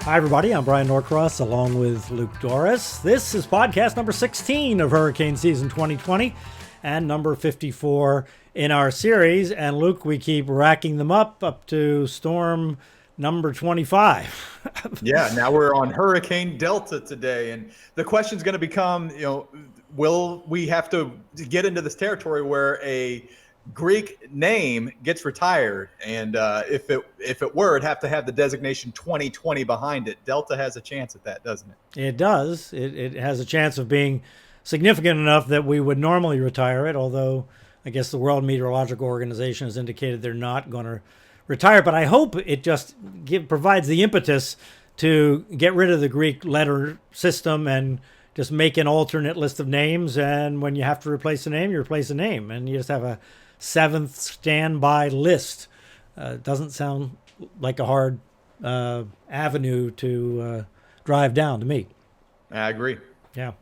Hi, everybody. I'm Bryan Norcross along with Luke Dorris. This is podcast number 16 of Hurricane Season 2020 and number 54 in our series. And Luke, we keep racking them up to storm number 25. Yeah, now we're on Hurricane Delta today. And the question's going to become, will we have to get into this territory where a Greek name gets retired? And if it were, it'd have to have the designation 2020 behind it. Delta has a chance at that, doesn't it? It does. It has a chance of being significant enough that we would normally retire it, although I guess the World Meteorological Organization has indicated they're not going to retire. But I hope it just provides the impetus to get rid of the Greek letter system and just make an alternate list of names. And when you have to replace a name, you replace a name. And you just have a seventh standby list. Doesn't sound like a hard avenue to drive down to me. I agree. Yeah.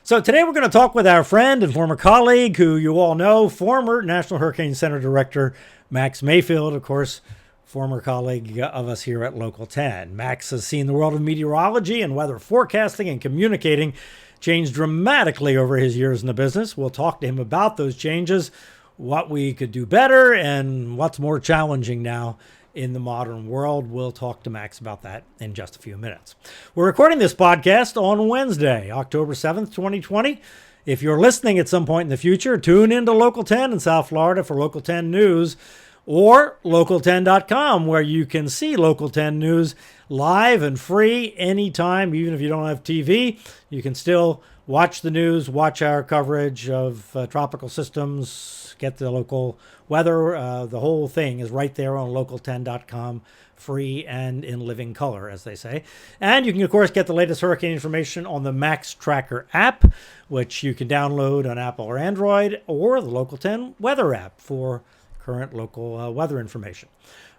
So today we're going to talk with our friend and former colleague, who you all know, former National Hurricane Center Director Max Mayfield, of course, former colleague of us here at Local 10. Max has seen the world of meteorology and weather forecasting and communicating change dramatically over his years in the business. We'll talk to him about those changes, what we could do better, and what's more challenging now in the modern world. We'll talk to Max about that in just a few minutes. We're recording this podcast on Wednesday, October 7th, 2020. If you're listening at some point in the future, tune into Local 10 in South Florida for Local 10 news, or local10.com, where you can see Local 10 news live and free anytime. Even if you don't have TV, you can still watch the news, watch our coverage of tropical systems, get the local weather. The whole thing is right there on local10.com, free and in living color, as they say. And you can, of course, get the latest hurricane information on the Max Tracker app, which you can download on Apple or Android, or the Local 10 weather app for current local weather information.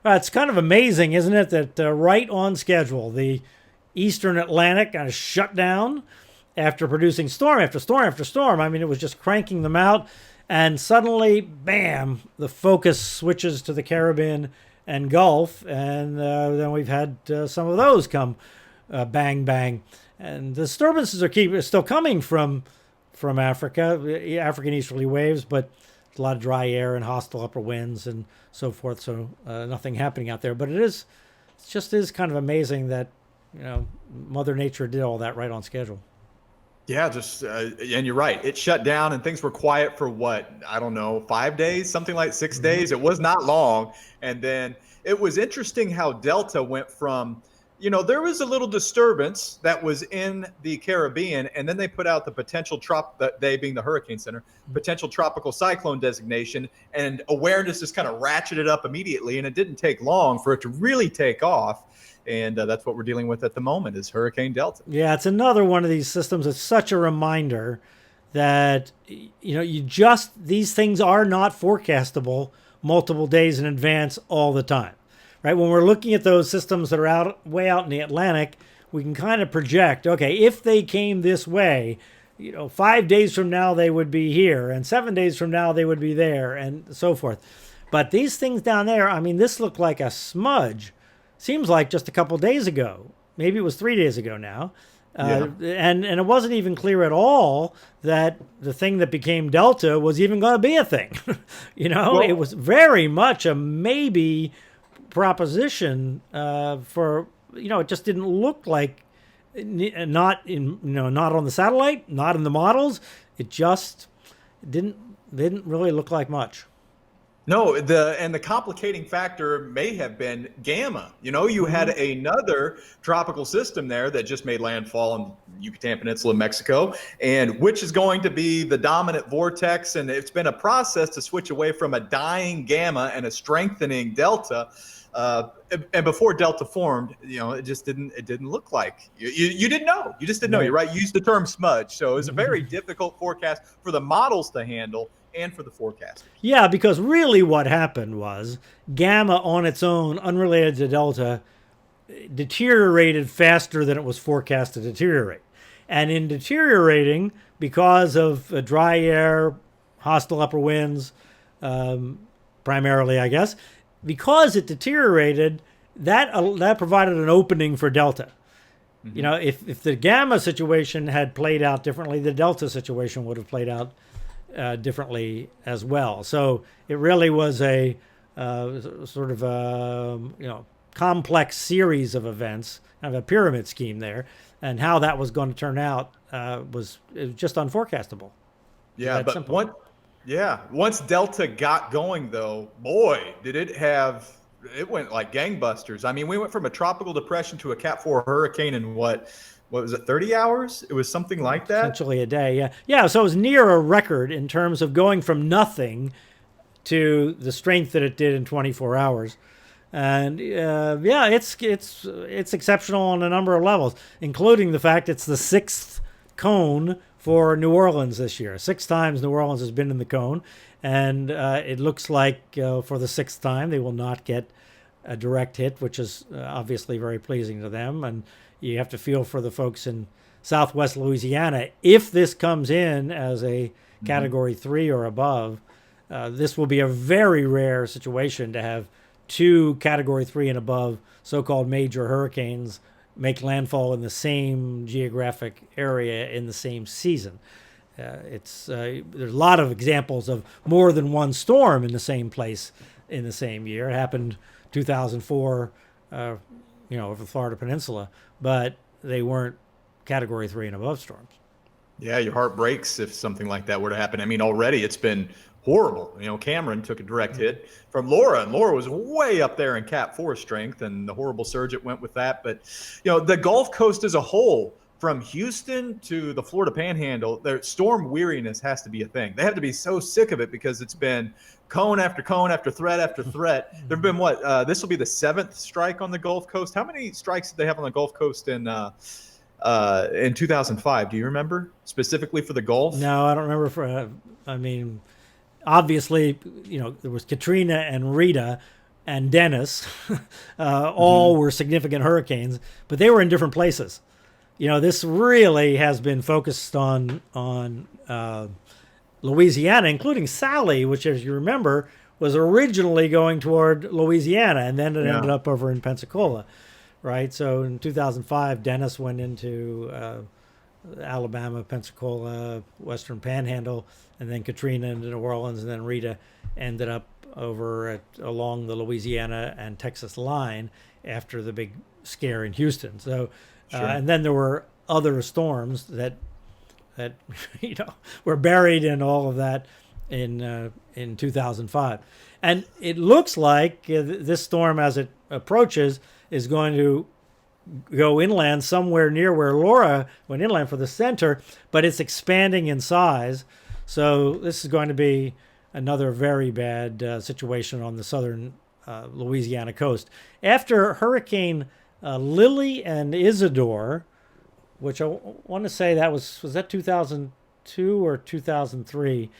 It's kind of amazing, isn't it, that right on schedule, the Eastern Atlantic kind of shut down after producing storm after storm after storm. I mean, it was just cranking them out. And suddenly, bam, the focus switches to the Caribbean and Gulf. And then we've had some of those come bang, bang. And the disturbances are still coming from Africa, African easterly waves, but a lot of dry air and hostile upper winds and so forth. So nothing happening out there. But it just is kind of amazing that, Mother Nature did all that right on schedule. Yeah, and you're right. It shut down and things were quiet for 5 days, something like 6 days. It was not long. And then it was interesting how Delta went from, there was a little disturbance that was in the Caribbean, and then they put out the potential they being the Hurricane Center, potential tropical cyclone designation, and awareness just kind of ratcheted up immediately. And it didn't take long for it to really take off. And that's what we're dealing with at the moment is Hurricane Delta. Yeah, it's another one of these systems. It's such a reminder that, these things are not forecastable multiple days in advance all the time, right? When we're looking at those systems that are way out in the Atlantic, we can kind of project, okay, if they came this way, 5 days from now they would be here, and 7 days from now they would be there, and so forth. But these things down there, I mean, this looked like a smudge. Seems like just a couple days ago. Maybe it was 3 days ago now. And it wasn't even clear at all that the thing that became Delta was even going to be a thing. It was very much a maybe proposition it just didn't look like, not on the satellite, not in the models. It just didn't really look like much. No, the complicating factor may have been gamma. You had another tropical system there that just made landfall in Yucatan Peninsula, Mexico, and which is going to be the dominant vortex. And it's been a process to switch away from a dying gamma and a strengthening delta. And before Delta formed, it just didn't look like you didn't know. You just didn't know. You're right. You used the term smudge. So it was a very difficult forecast for the models to handle and for the forecasters. Yeah, because really what happened was gamma on its own, unrelated to Delta, deteriorated faster than it was forecast to deteriorate. And in deteriorating, because of dry air, hostile upper winds, primarily, I guess, because it deteriorated, that provided an opening for Delta. You know, if the Gamma situation had played out differently, the Delta situation would have played out differently as well. So it really was a sort of a complex series of events, kind of a pyramid scheme there, and how that was going to turn out it was just unforecastable. Yeah, but once Delta got going, though, boy, it went like gangbusters. I mean, we went from a tropical depression to a Cat 4 hurricane in what was it, 30 hours? It was something like that. Essentially a day, yeah. Yeah, so it was near a record in terms of going from nothing to the strength that it did in 24 hours. And it's exceptional on a number of levels, including the fact it's the sixth cone for New Orleans this year. 6 times New Orleans has been in the cone, and it looks like for the 6th time they will not get a direct hit, which is obviously very pleasing to them. And you have to feel for the folks in Southwest Louisiana. If this comes in as a Category 3 or above, this will be a very rare situation to have 2 Category 3 and above so-called major hurricanes make landfall in the same geographic area in the same season. There's a lot of examples of more than one storm in the same place in the same year. It happened 2004, over the Florida Peninsula, but they weren't Category 3 and above storms. Yeah, your heart breaks if something like that were to happen. I mean, already it's been horrible. Cameron took a direct hit from Laura, and Laura was way up there in Cat 4 strength, and the horrible surge that went with that. But, the Gulf Coast as a whole, from Houston to the Florida Panhandle, their storm weariness has to be a thing. They have to be so sick of it because it's been cone after cone after threat after threat. There have been this will be the 7th strike on the Gulf Coast. How many strikes did they have on the Gulf Coast in 2005? Do you remember specifically for the Gulf? No, I don't remember. Obviously, there was Katrina and Rita and Dennis, all were significant hurricanes, but they were in different places. This really has been focused on Louisiana, including Sally, which, as you remember, was originally going toward Louisiana, and then it ended up over in Pensacola, right? So in 2005, Dennis went into Alabama, Pensacola, Western Panhandle, and then Katrina into New Orleans, and then Rita ended up over along the Louisiana and Texas line after the big scare in Houston. So, and then there were other storms that were buried in all of that in 2005. And it looks like this storm, as it approaches, is going to go inland somewhere near where Laura went inland for the center, but it's expanding in size. So this is going to be another very bad situation on the southern Louisiana coast. After Hurricane Lily and Isidore, which I want to say that was that 2002 or 2003,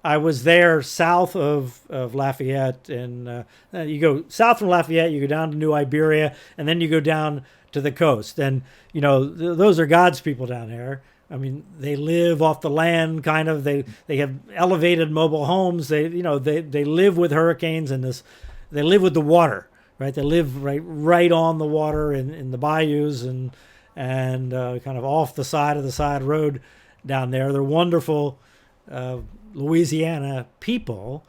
I was there south of Lafayette, and you go south from Lafayette, you go down to New Iberia, and then you go down to the coast. And, those are God's people down there. I mean, they live off the land, kind of. They have elevated mobile homes. They live with hurricanes and they live with the water, right? They live right on the water in the bayous and kind of off the side of the side road down there. They're wonderful Louisiana people,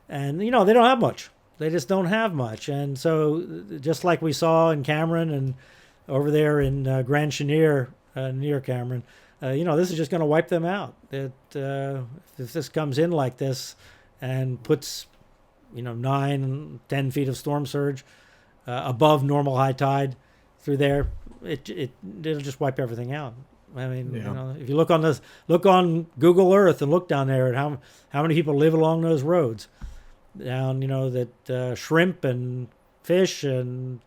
and they don't have much. They just don't have much. And so, just like we saw in Cameron and over there in Grand Chenier near Cameron, this is just going to wipe them out. If this comes in like this and puts 9, 10 feet of storm surge above normal high tide through there, it'll just wipe everything out. I mean, if you look on Google Earth and look down there at how many people live along those roads down, that shrimp and fish and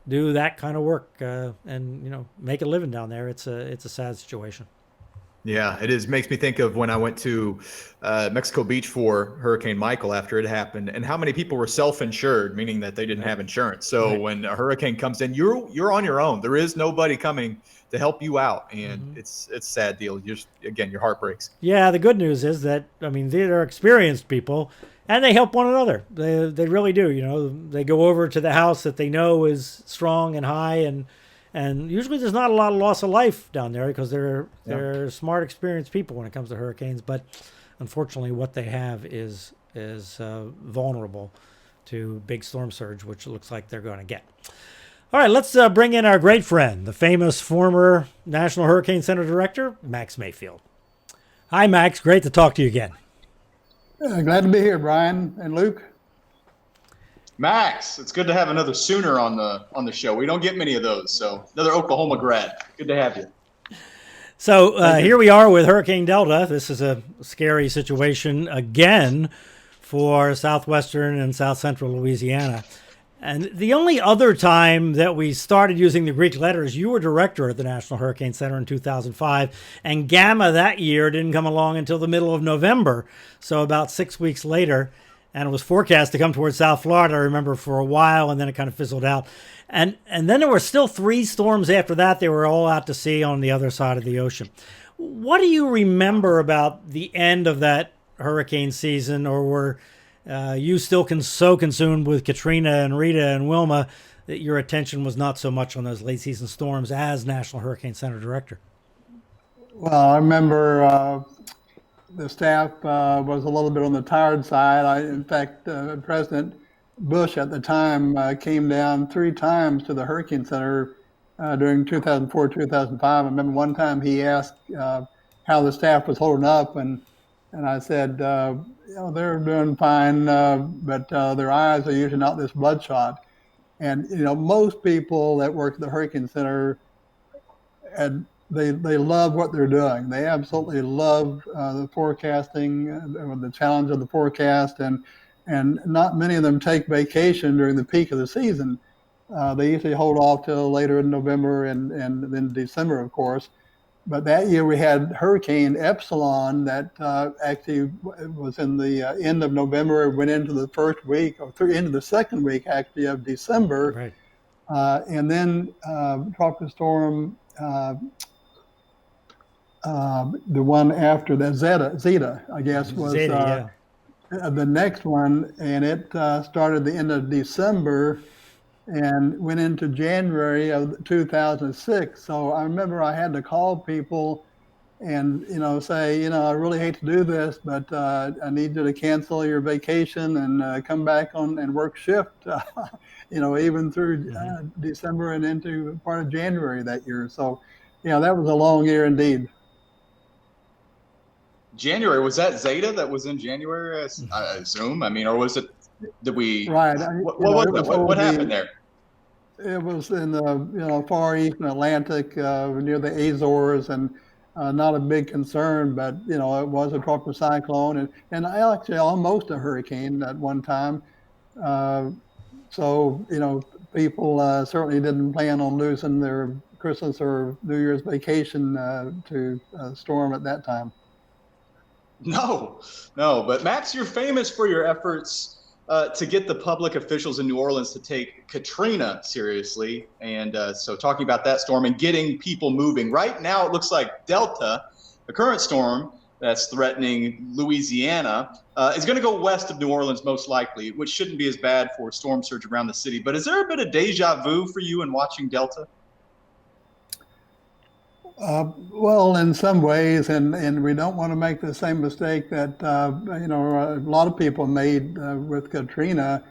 do that kind of work and make a living down there. It's a sad situation. Yeah, it is. Makes me think of when I went to Mexico Beach for Hurricane Michael after it happened, and how many people were self-insured, meaning that they didn't have insurance. So when a hurricane comes in, you're on your own. There is nobody coming to help you out, and it's a sad deal. Your heart breaks. Yeah, the good news is that they're experienced people, And they help one another. They really do. You know, they go over to the house that they know is strong and high, and usually there's not a lot of loss of life down there because they're smart, experienced people when it comes to hurricanes. But unfortunately, what they have is vulnerable to big storm surge, which it looks like they're going to get. All right, let's bring in our great friend, the famous former National Hurricane Center director, Max Mayfield. Hi, Max. Great to talk to you again. Glad to be here, Bryan and Luke. Max, it's good to have another Sooner on the show. We don't get many of those, so another Oklahoma grad. Good to have you. So here we are with Hurricane Delta. This is a scary situation again for southwestern and south central Louisiana. And the only other time that we started using the Greek letters, you were director at the National Hurricane Center in 2005, and Gamma that year didn't come along until the middle of November, so about 6 weeks later, and it was forecast to come towards South Florida, I remember, for a while, and then it kind of fizzled out. And then there were still 3 storms after that. They were all out to sea on the other side of the ocean. What do you remember about the end of that hurricane season, or were you still so consumed with Katrina and Rita and Wilma that your attention was not so much on those late season storms as National Hurricane Center director? Well, I remember the staff was a little bit on the tired side. In fact, President Bush at the time came down 3 times to the Hurricane Center during 2004, 2005. I remember one time he asked how the staff was holding up, and I said, they're doing fine, but their eyes are usually not this bloodshot. And, most people that work at the Hurricane Center, and they love what they're doing. They absolutely love the forecasting, the challenge of the forecast, and not many of them take vacation during the peak of the season. They usually hold off till later in November and then December, of course. But that year we had Hurricane Epsilon that actually was in the end of November, went into the first week, or into the second week actually of December. Right. And then Tropical Storm, the one after that, Zeta, I guess, was Zeta, the next one. And it started the end of December and went into January of 2006. So I remember I had to call people and, say, I really hate to do this, but I need you to cancel your vacation and come back on and work shift, even through December and into part of January that year. So, that was a long year indeed. January, was that Zeta that was in January, I assume? I mean, or was it, did we? Right. What happened there? It was in the far eastern Atlantic, near the Azores, and not a big concern, but it was a tropical cyclone, and actually almost a hurricane at one time. So people certainly didn't plan on losing their Christmas or New Year's vacation to storm at that time. No, but Max, you're famous for your efforts to get the public officials in New Orleans to take Katrina seriously. And so talking about that storm and getting people moving. Right now, it looks like Delta, the current storm that's threatening Louisiana, is going to go west of New Orleans most likely, which shouldn't be as bad for storm surge around the city. But is there a bit of deja vu for you in watching Delta? Well, in some ways, and we don't want to make the same mistake that a lot of people made with Katrina.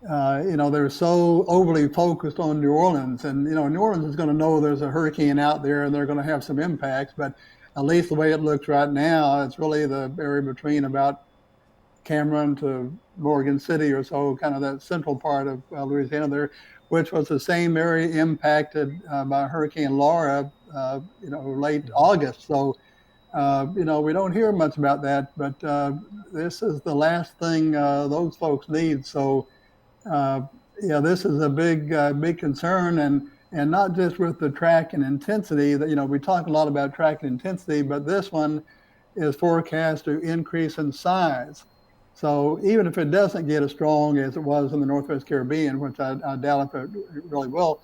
They're so overly focused on New Orleans, and New Orleans is going to know there's a hurricane out there, and they're going to have some impacts. But at least the way it looks right now, it's really the area between about Cameron to Morgan City or so, kind of that central part of Louisiana there, which was the same area impacted by Hurricane Laura. Late August. So, we don't hear much about that, but this is the last thing those folks need. So, this is a big concern, and not just with the track and intensity. That we talk a lot about track and intensity, but this one is forecast to increase in size. So even if it doesn't get as strong as it was in the Northwest Caribbean, which I doubt if it really will,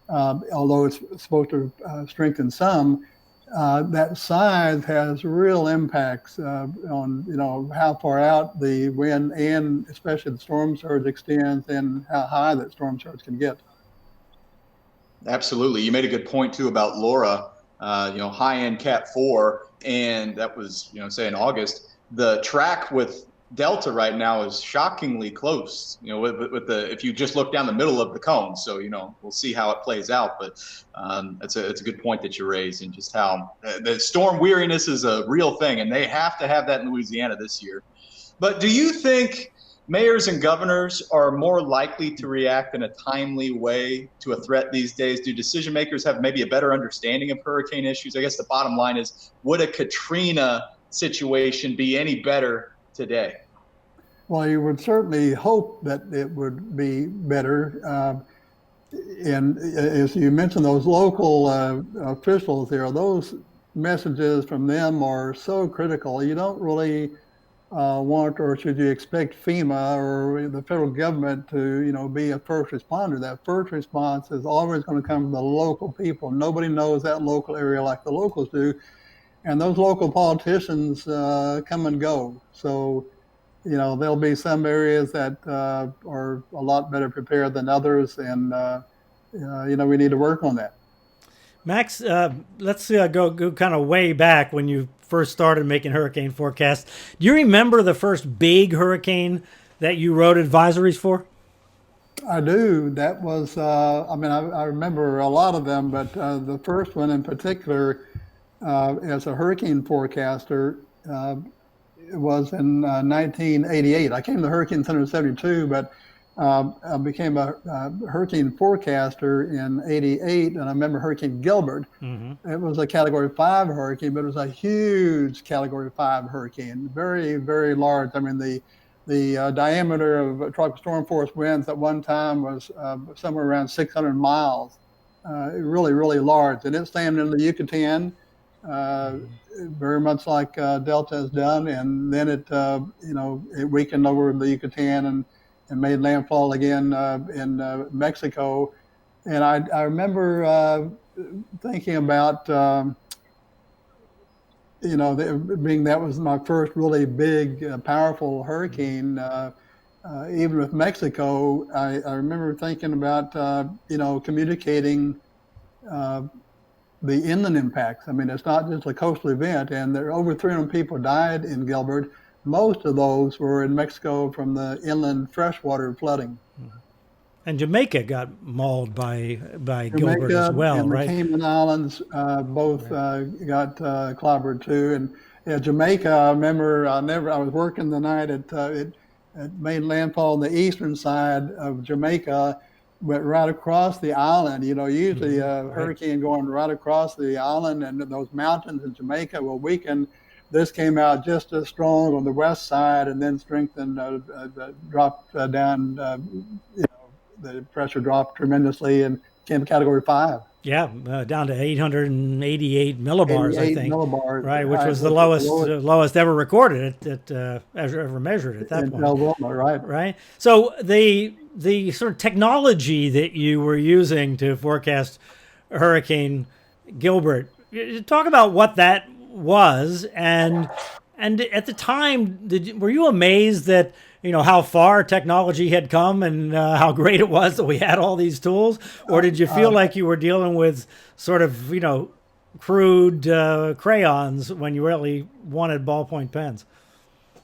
although it's supposed to strengthen some, that size has real impacts on how far out the wind and especially the storm surge extends and how high that storm surge can get. Absolutely. You made a good point too about Laura, high end Cat 4, and that was, say in August. The track with Delta right now is shockingly close, with the, if you just look down the middle of the cone. So, we'll see how it plays out. But it's a good point that you raised, and just how the storm weariness is a real thing, and they have to have that in Louisiana this year. But do you think mayors and governors are more likely to react in a timely way to a threat these days? Do decision makers have maybe a better understanding of hurricane issues? I guess the bottom line is, would a Katrina situation be any better today? Well, you would certainly hope that it would be better. And as you mentioned, those local officials there, those messages from them are so critical. You don't really want, or should you expect FEMA or the federal government to, be a first responder. That first response is always going to come from the local people. Nobody knows that local area like the locals do. And those local politicians come and go. So, there'll be some areas that are a lot better prepared than others. And, we need to work on that. Max, let's go kind of way back when you first started making hurricane forecasts. Do you remember the first big hurricane that you wrote advisories for? I do. That was, I remember a lot of them, but the first one in particular, as a hurricane forecaster, was in 1988. I came to Hurricane Center in 72, but I became a hurricane forecaster in 88, and I remember Hurricane Gilbert. Mm-hmm. It was a Category 5 hurricane, but it was a huge Category 5 hurricane, very, very large. I mean, the diameter of tropical storm force winds at one time was somewhere around 600 miles, really, really large. And it slammed into the Yucatan, very much like Delta has done, and then it weakened over the Yucatan and made landfall again in Mexico. And I remember thinking about, that was my first really big, powerful hurricane. Even with Mexico, I remember thinking about, communicating the inland impacts. I mean, it's not just a coastal event, and there are over 300 people died in Gilbert. Most of those were in Mexico from the inland freshwater flooding. And Jamaica got mauled by Jamaica Gilbert as well, and right? The Cayman Islands both got clobbered too. And Jamaica, I remember I was working the night it made landfall on the eastern side of Jamaica, went right across the island. Usually a hurricane going right across the island, and those mountains in Jamaica will weaken. This came out just as strong on the west side, and then strengthened, dropped down. The pressure dropped tremendously and came to Category 5. Yeah, down to 888 millibars, I think. Millibars, right, which was the lowest ever recorded, ever measured at that point. Wilma, right. Right. So the sort of technology that you were using to forecast Hurricane Gilbert, talk about what that was, and at the time, were you amazed that how far technology had come and how great it was that we had all these tools, or did you feel like you were dealing with sort of crude crayons when you really wanted ballpoint pens?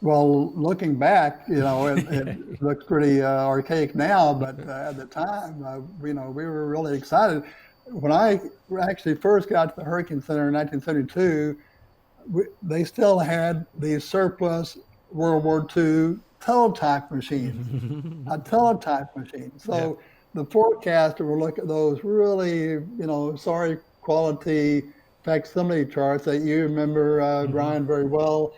Well, looking back, it looks pretty archaic now, but at the time, we were really excited. When I actually first got to the Hurricane Center in 1972, they still had these surplus World War II teletype machines, a teletype machine. So the forecaster will look at those really, sorry quality facsimile charts that you remember, Bryan, very well.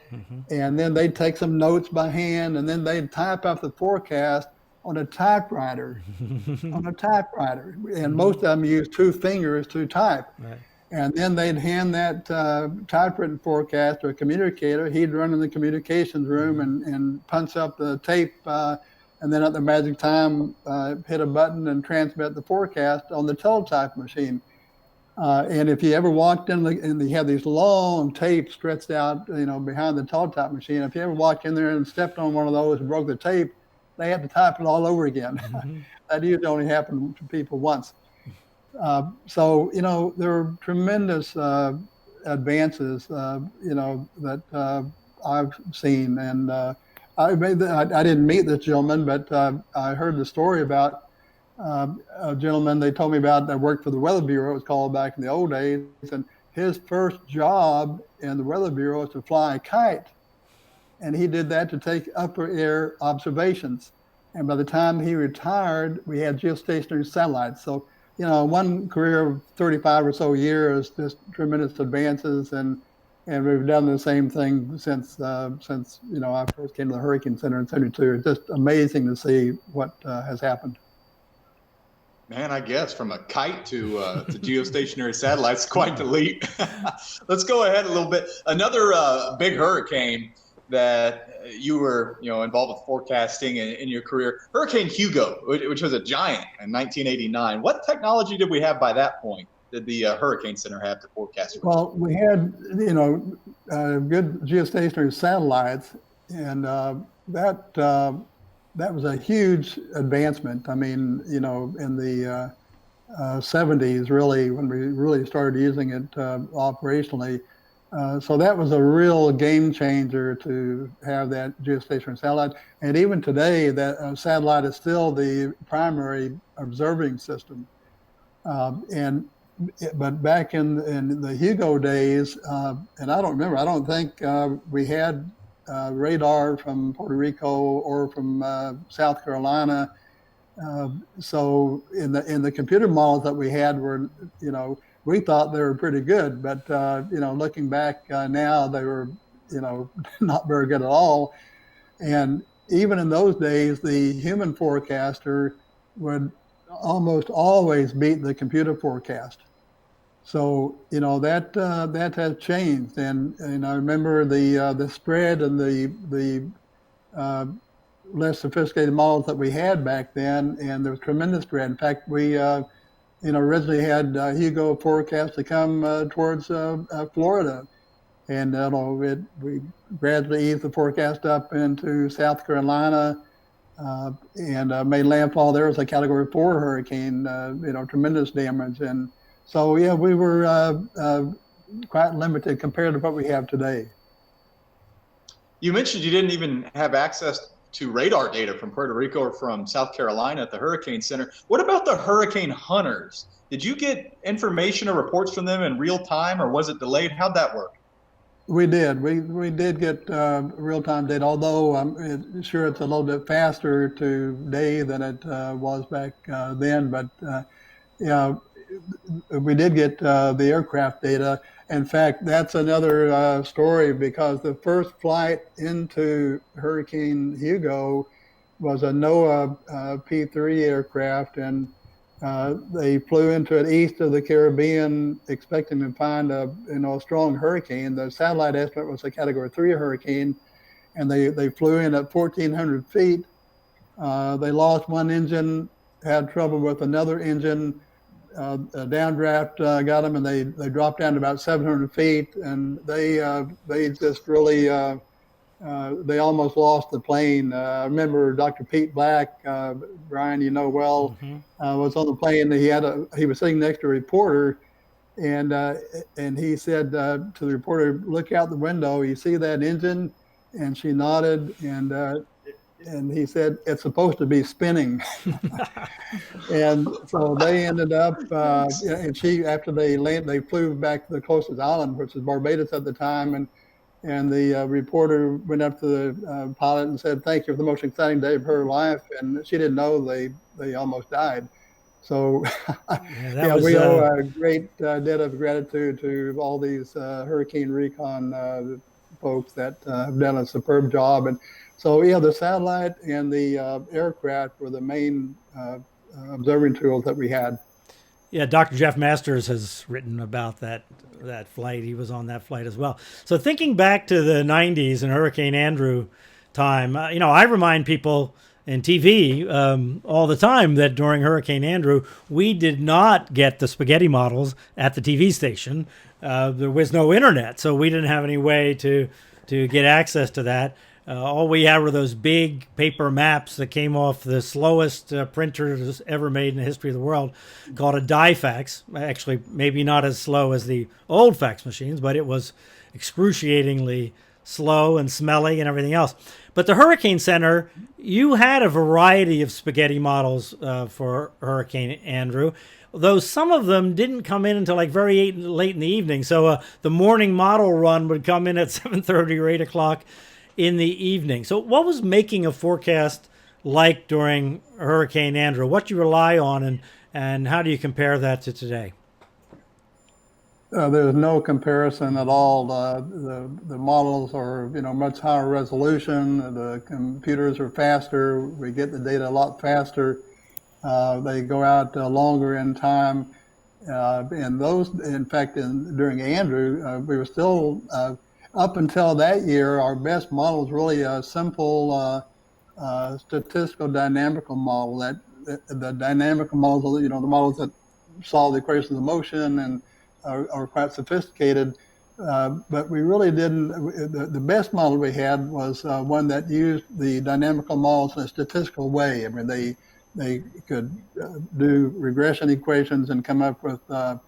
And then they'd take some notes by hand, and then they'd type up the forecast on a typewriter, And most of them use two fingers to type. Right. And then they'd hand that typewritten forecast to a communicator. He'd run in the communications room and punch up the tape, and then at the magic time, hit a button and transmit the forecast on the teletype machine. And if you ever walked in, and they have these long tapes stretched out, behind the tall type machine. If you ever walked in there and stepped on one of those and broke the tape, they had to type it all over again. Mm-hmm. That usually only happened to people once. So there are tremendous advances, that I've seen, and I didn't meet this gentleman, but I heard the story about a gentleman they told me about that worked for the Weather Bureau. It was called back in the old days, and his first job in the Weather Bureau was to fly a kite, and he did that to take upper air observations. And by the time he retired, we had geostationary satellites. So, one career of 35 or so years, just tremendous advances, and we've done the same thing since I first came to the Hurricane Center in '72. It's just amazing to see what has happened. Man, I guess from a kite to geostationary satellites, quite the leap. Let's go ahead a little bit. Another big hurricane that you were, involved with forecasting in your career, Hurricane Hugo, which was a giant in 1989. What technology did we have by that point? Did the Hurricane Center have to forecast? Well, we had, good geostationary satellites, and that was a huge advancement. I mean, in the 70s, really, when we really started using it operationally. So that was a real game changer to have that geostationary satellite. And even today, that satellite is still the primary observing system. But back in the Hugo days, and I don't think we had radar from Puerto Rico or from South Carolina. So in the computer models that we had were, we thought they were pretty good, but looking back now, they were, not very good at all. And even in those days, the human forecaster would almost always beat the computer forecast. So that has changed, and I remember the spread and the less sophisticated models that we had back then, and there was tremendous spread. In fact, we originally had Hugo forecast to come towards Florida, and we gradually eased the forecast up into South Carolina, and made landfall there as a Category 4 hurricane. Tremendous damage, and so yeah, we were quite limited compared to what we have today. You mentioned you didn't even have access to radar data from Puerto Rico or from South Carolina at the Hurricane Center. What about the hurricane hunters? Did you get information or reports from them in real time, or was it delayed? How'd that work? We did. We did get real-time data, although I'm sure it's a little bit faster today than it was back then. But yeah, we did get the aircraft data. In fact, that's another story, because the first flight into Hurricane Hugo was a NOAA P-3 aircraft, and they flew into it east of the Caribbean, expecting to find a strong hurricane. The satellite estimate was a Category 3 hurricane, and they flew in at 1,400 feet. They lost one engine, had trouble with another engine. A downdraft got them, and they dropped down to about 700 feet, and they just really they almost lost the plane. I remember Dr. Pete Black, Bryan, well, was on the plane. He was sitting next to a reporter, and he said to the reporter, "Look out the window. You see that engine?" And she nodded, and he said, "It's supposed to be spinning." And so they ended up, and after they landed, they flew back to the closest island, which was Barbados at the time, and the reporter went up to the pilot and said, "Thank you for the most exciting day of her life." And she didn't know they almost died. So we owe a great debt of gratitude to all these hurricane recon folks that have done a superb job. And so, the satellite and the aircraft were the main observing tools that we had. Yeah, Dr. Jeff Masters has written about that flight. He was on that flight as well. So thinking back to the 90s and Hurricane Andrew time, I remind people in TV all the time that during Hurricane Andrew, we did not get the spaghetti models at the TV station. There was no internet, so we didn't have any way to get access to that. All we had were those big paper maps that came off the slowest printers ever made in the history of the world, called a die fax. Actually, maybe not as slow as the old fax machines, but it was excruciatingly slow and smelly and everything else. But the Hurricane Center, you had a variety of spaghetti models for Hurricane Andrew, though some of them didn't come in until like very late in the evening. So the morning model run would come in at 7:30 or 8 o'clock in the evening. So what was making a forecast like during Hurricane Andrew? What do you rely on, and how do you compare that to today? There's no comparison at all. The models are, much higher resolution. The computers are faster. We get the data a lot faster. They go out longer in time. And those, in fact, during Andrew, we were still, up until that year, our best model was really a simple statistical dynamical model. The dynamical models, the models that solve the equations of motion and are quite sophisticated, but we really didn't. The best model we had was one that used the dynamical models in a statistical way. I mean, they could do regression equations and come up with a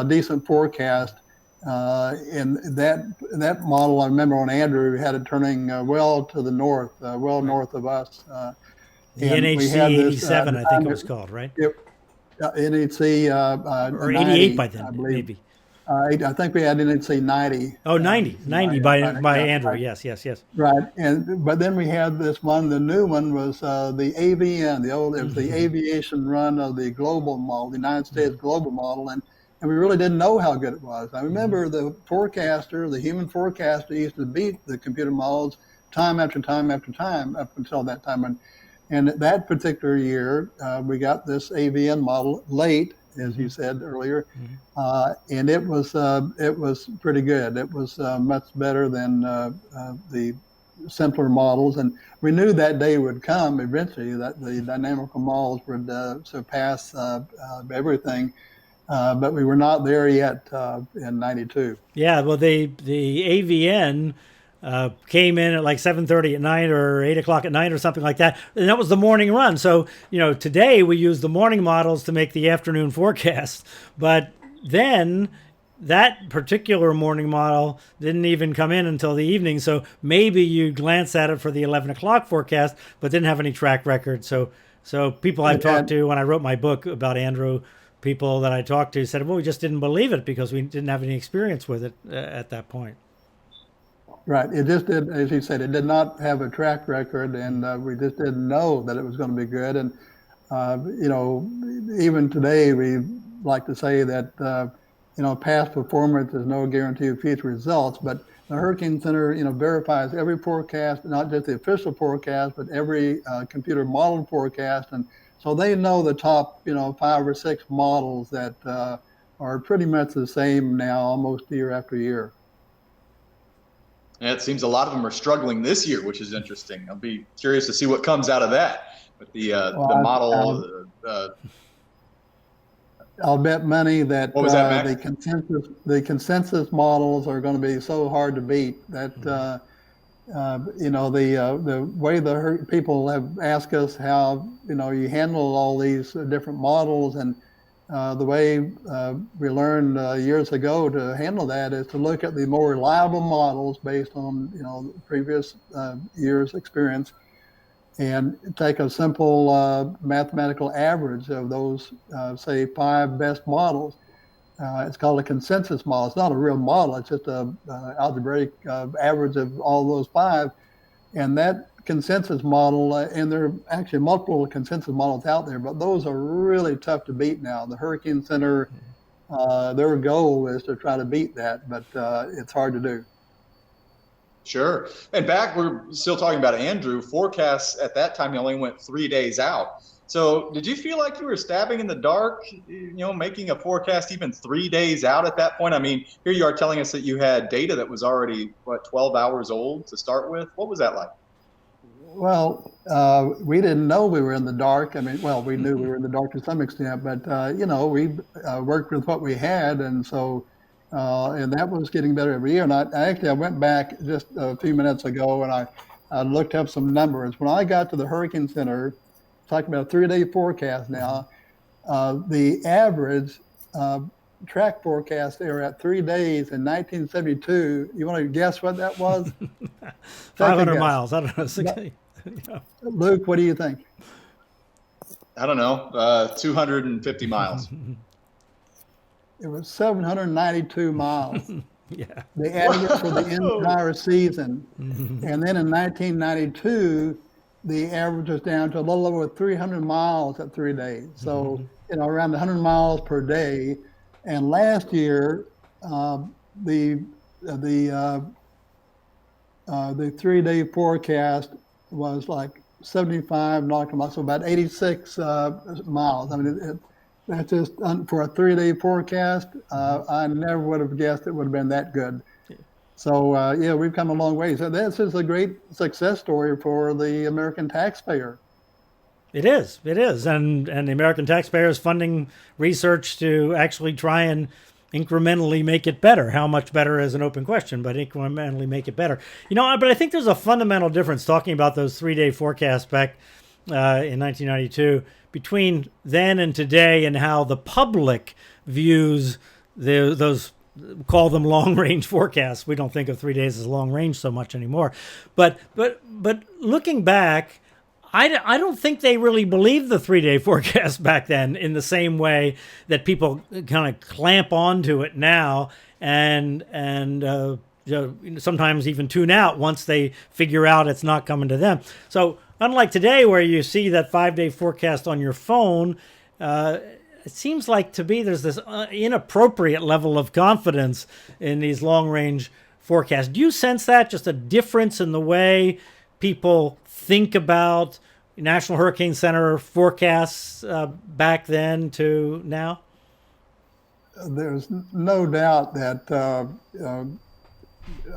decent forecast. And that model, I remember on Andrew, we had it turning well to the north, well north of us. The NHC 87, I think it was called, right? NHC or 90, 88 by then, I believe. maybe. I think we had NHC 90. Oh, 90 by Andrew. Right. Yes. Right, but then we had this one. The new one was the AVN. It was the aviation run of the global model, the United States global model, and we really didn't know how good it was. I remember the human forecaster, used to beat the computer models time after time after time up until that time. And that particular year, we got this AVN model late, as you said earlier, and it was pretty good. It was much better than the simpler models, and we knew that day would come eventually, that the dynamical models would surpass everything, but we were not there yet in '92. Yeah, well, the AVN came in at like 7:30 at night or 8 o'clock at night or something like that. And that was the morning run. So, today we use the morning models to make the afternoon forecast. But then that particular morning model didn't even come in until the evening. So maybe you glance at it for the 11 o'clock forecast, but didn't have any track record. So people I've talked to when I wrote my book about Andrew, people that I talked to said, well, we just didn't believe it because we didn't have any experience with it at that point. Right. It just did, as you said, it did not have a track record, and we just didn't know that it was going to be good. And, even today, we like to say that, past performance is no guarantee of future results. But the Hurricane Center, verifies every forecast, not just the official forecast, but every computer model forecast. And so they know the top, 5 or 6 models that are pretty much the same now, almost year after year. And it seems a lot of them are struggling this year, which is interesting. I'll be curious to see what comes out of that with the model. I'll bet money that, what was that, the consensus models are going to be so hard to beat that the way people have asked us how you handle all these different models, and the way we learned years ago to handle that is to look at the more reliable models based on previous years' experience, and take a simple mathematical average of those, say, 5 best models. It's called a consensus model. It's not a real model. It's just a algebraic average of all those 5, and that consensus model, and there are actually multiple consensus models out there, but those are really tough to beat now. The Hurricane Center, their goal is to try to beat that, but it's hard to do. Sure. And we're still talking about Andrew. Forecasts at that time, he only went 3 days out. So did you feel like you were stabbing in the dark, making a forecast even 3 days out at that point? I mean, here you are telling us that you had data that was already, 12 hours old to start with? What was that like? Well, we didn't know we were in the dark. I mean, well, we knew we were in the dark to some extent, but we worked with what we had, and so and that was getting better every year. And I went back just a few minutes ago, and I looked up some numbers. When I got to the Hurricane Center, talking about a 3-day forecast now, the average track forecast there at 3 days in 1972. You want to guess what that was? 500 miles. I don't know. 60. Luke, what do you think? I don't know, 250 miles. It was 792 miles. Yeah. The average for the entire season. And then in 1992, the average was down to a little over 300 miles at 3 days. So, around 100 miles per day. And last year, the 3-day forecast was like 75 nautical miles, so about 86 miles. I mean, that's just for a 3-day forecast. I never would have guessed it would have been that good. So we've come a long way. So this is a great success story for the American taxpayer. It is, and the American taxpayer is funding research to actually try and incrementally make it better. How much better is an open question, but incrementally make it better. But I think there's a fundamental difference talking about those 3-day forecasts back in 1992 between then and today, and how the public views those, call them long-range forecasts. We don't think of 3 days as long range so much anymore. But looking back, I don't think they really believed the 3-day forecast back then in the same way that people kind of clamp onto it now, and sometimes even tune out once they figure out it's not coming to them. So unlike today, where you see that 5-day forecast on your phone, it seems like to me there's this inappropriate level of confidence in these long-range forecasts. Do you sense that, just a difference in the way people think about National Hurricane Center forecasts back then to now? There's no doubt that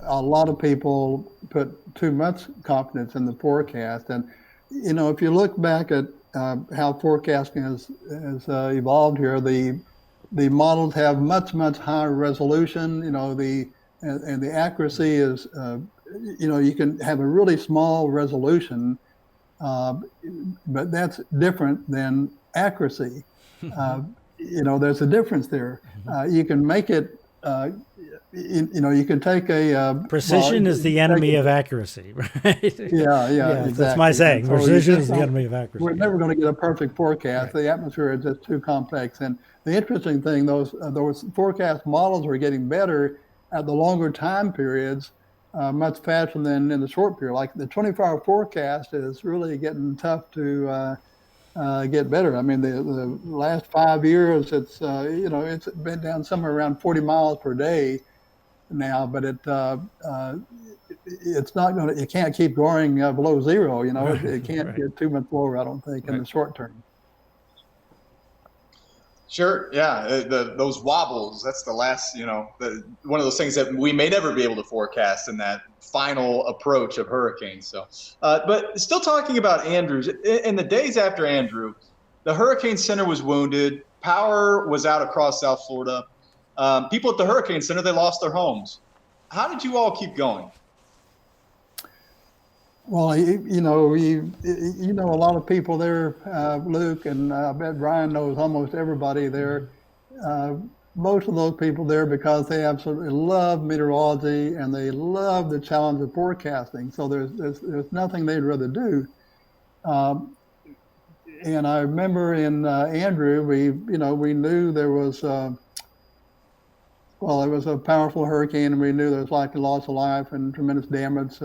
a lot of people put too much confidence in the forecast. And, if you look back at how forecasting has evolved here, the models have much, much higher resolution, and the accuracy is, you can have a really small resolution, but that's different than accuracy. There's a difference there. You can make it, you can take a... Precision is the enemy of accuracy, right? Yeah, exactly. That's my saying. So precision is the enemy of accuracy. We're never going to get a perfect forecast. Right. The atmosphere is just too complex. And the interesting thing, those forecast models are getting better at the longer time periods, much faster than in the short period. Like the 24-hour forecast is really getting tough to get better. I mean, the last 5 years, it's been down somewhere around 40 miles per day now, but it's not going to. It can't keep going below zero. It can't get too much lower, I don't think, in the short term. Sure. Yeah. Those wobbles, that's the last, one of those things that we may never be able to forecast in that final approach of hurricanes. So, but still talking about Andrews, in the days after Andrew, the Hurricane Center was wounded. Power was out across South Florida. People at the Hurricane Center, they lost their homes. How did you all keep going? Well, a lot of people there, Luke, and I bet Bryan knows almost everybody there. Most of those people there because they absolutely love meteorology and they love the challenge of forecasting. So there's nothing they'd rather do. And I remember in Andrew, we knew there was it was a powerful hurricane, and we knew there was likely loss of life and tremendous damage.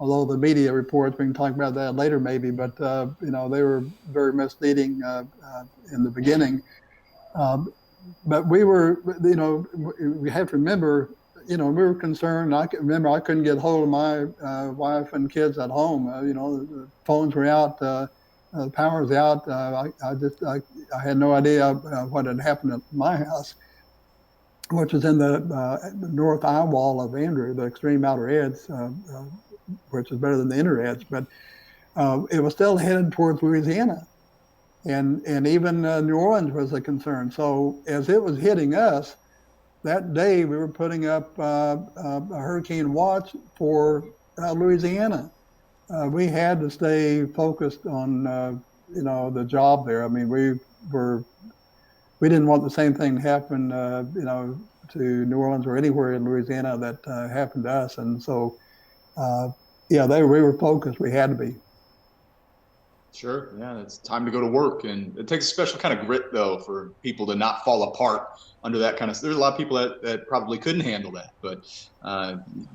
Although the media reports, we can talk about that later maybe, but they were very misleading in the beginning. But we were, we have to remember, we were concerned. I couldn't get hold of my wife and kids at home. The phones were out, the power was out. I had no idea what had happened at my house, which is in the north eye wall of Andrew, the extreme outer edge, which is better than the inner edge. But it was still headed towards Louisiana, and even New Orleans was a concern. So as it was hitting us, that day we were putting up a hurricane watch for Louisiana. We had to stay focused on the job there. I mean, we didn't want the same thing to happen to New Orleans or anywhere in Louisiana that happened to us. And so we were focused. We had to be. Sure. Yeah, it's time to go to work. And it takes a special kind of grit, though, for people to not fall apart under that kind of. There's a lot of people that probably couldn't handle that. But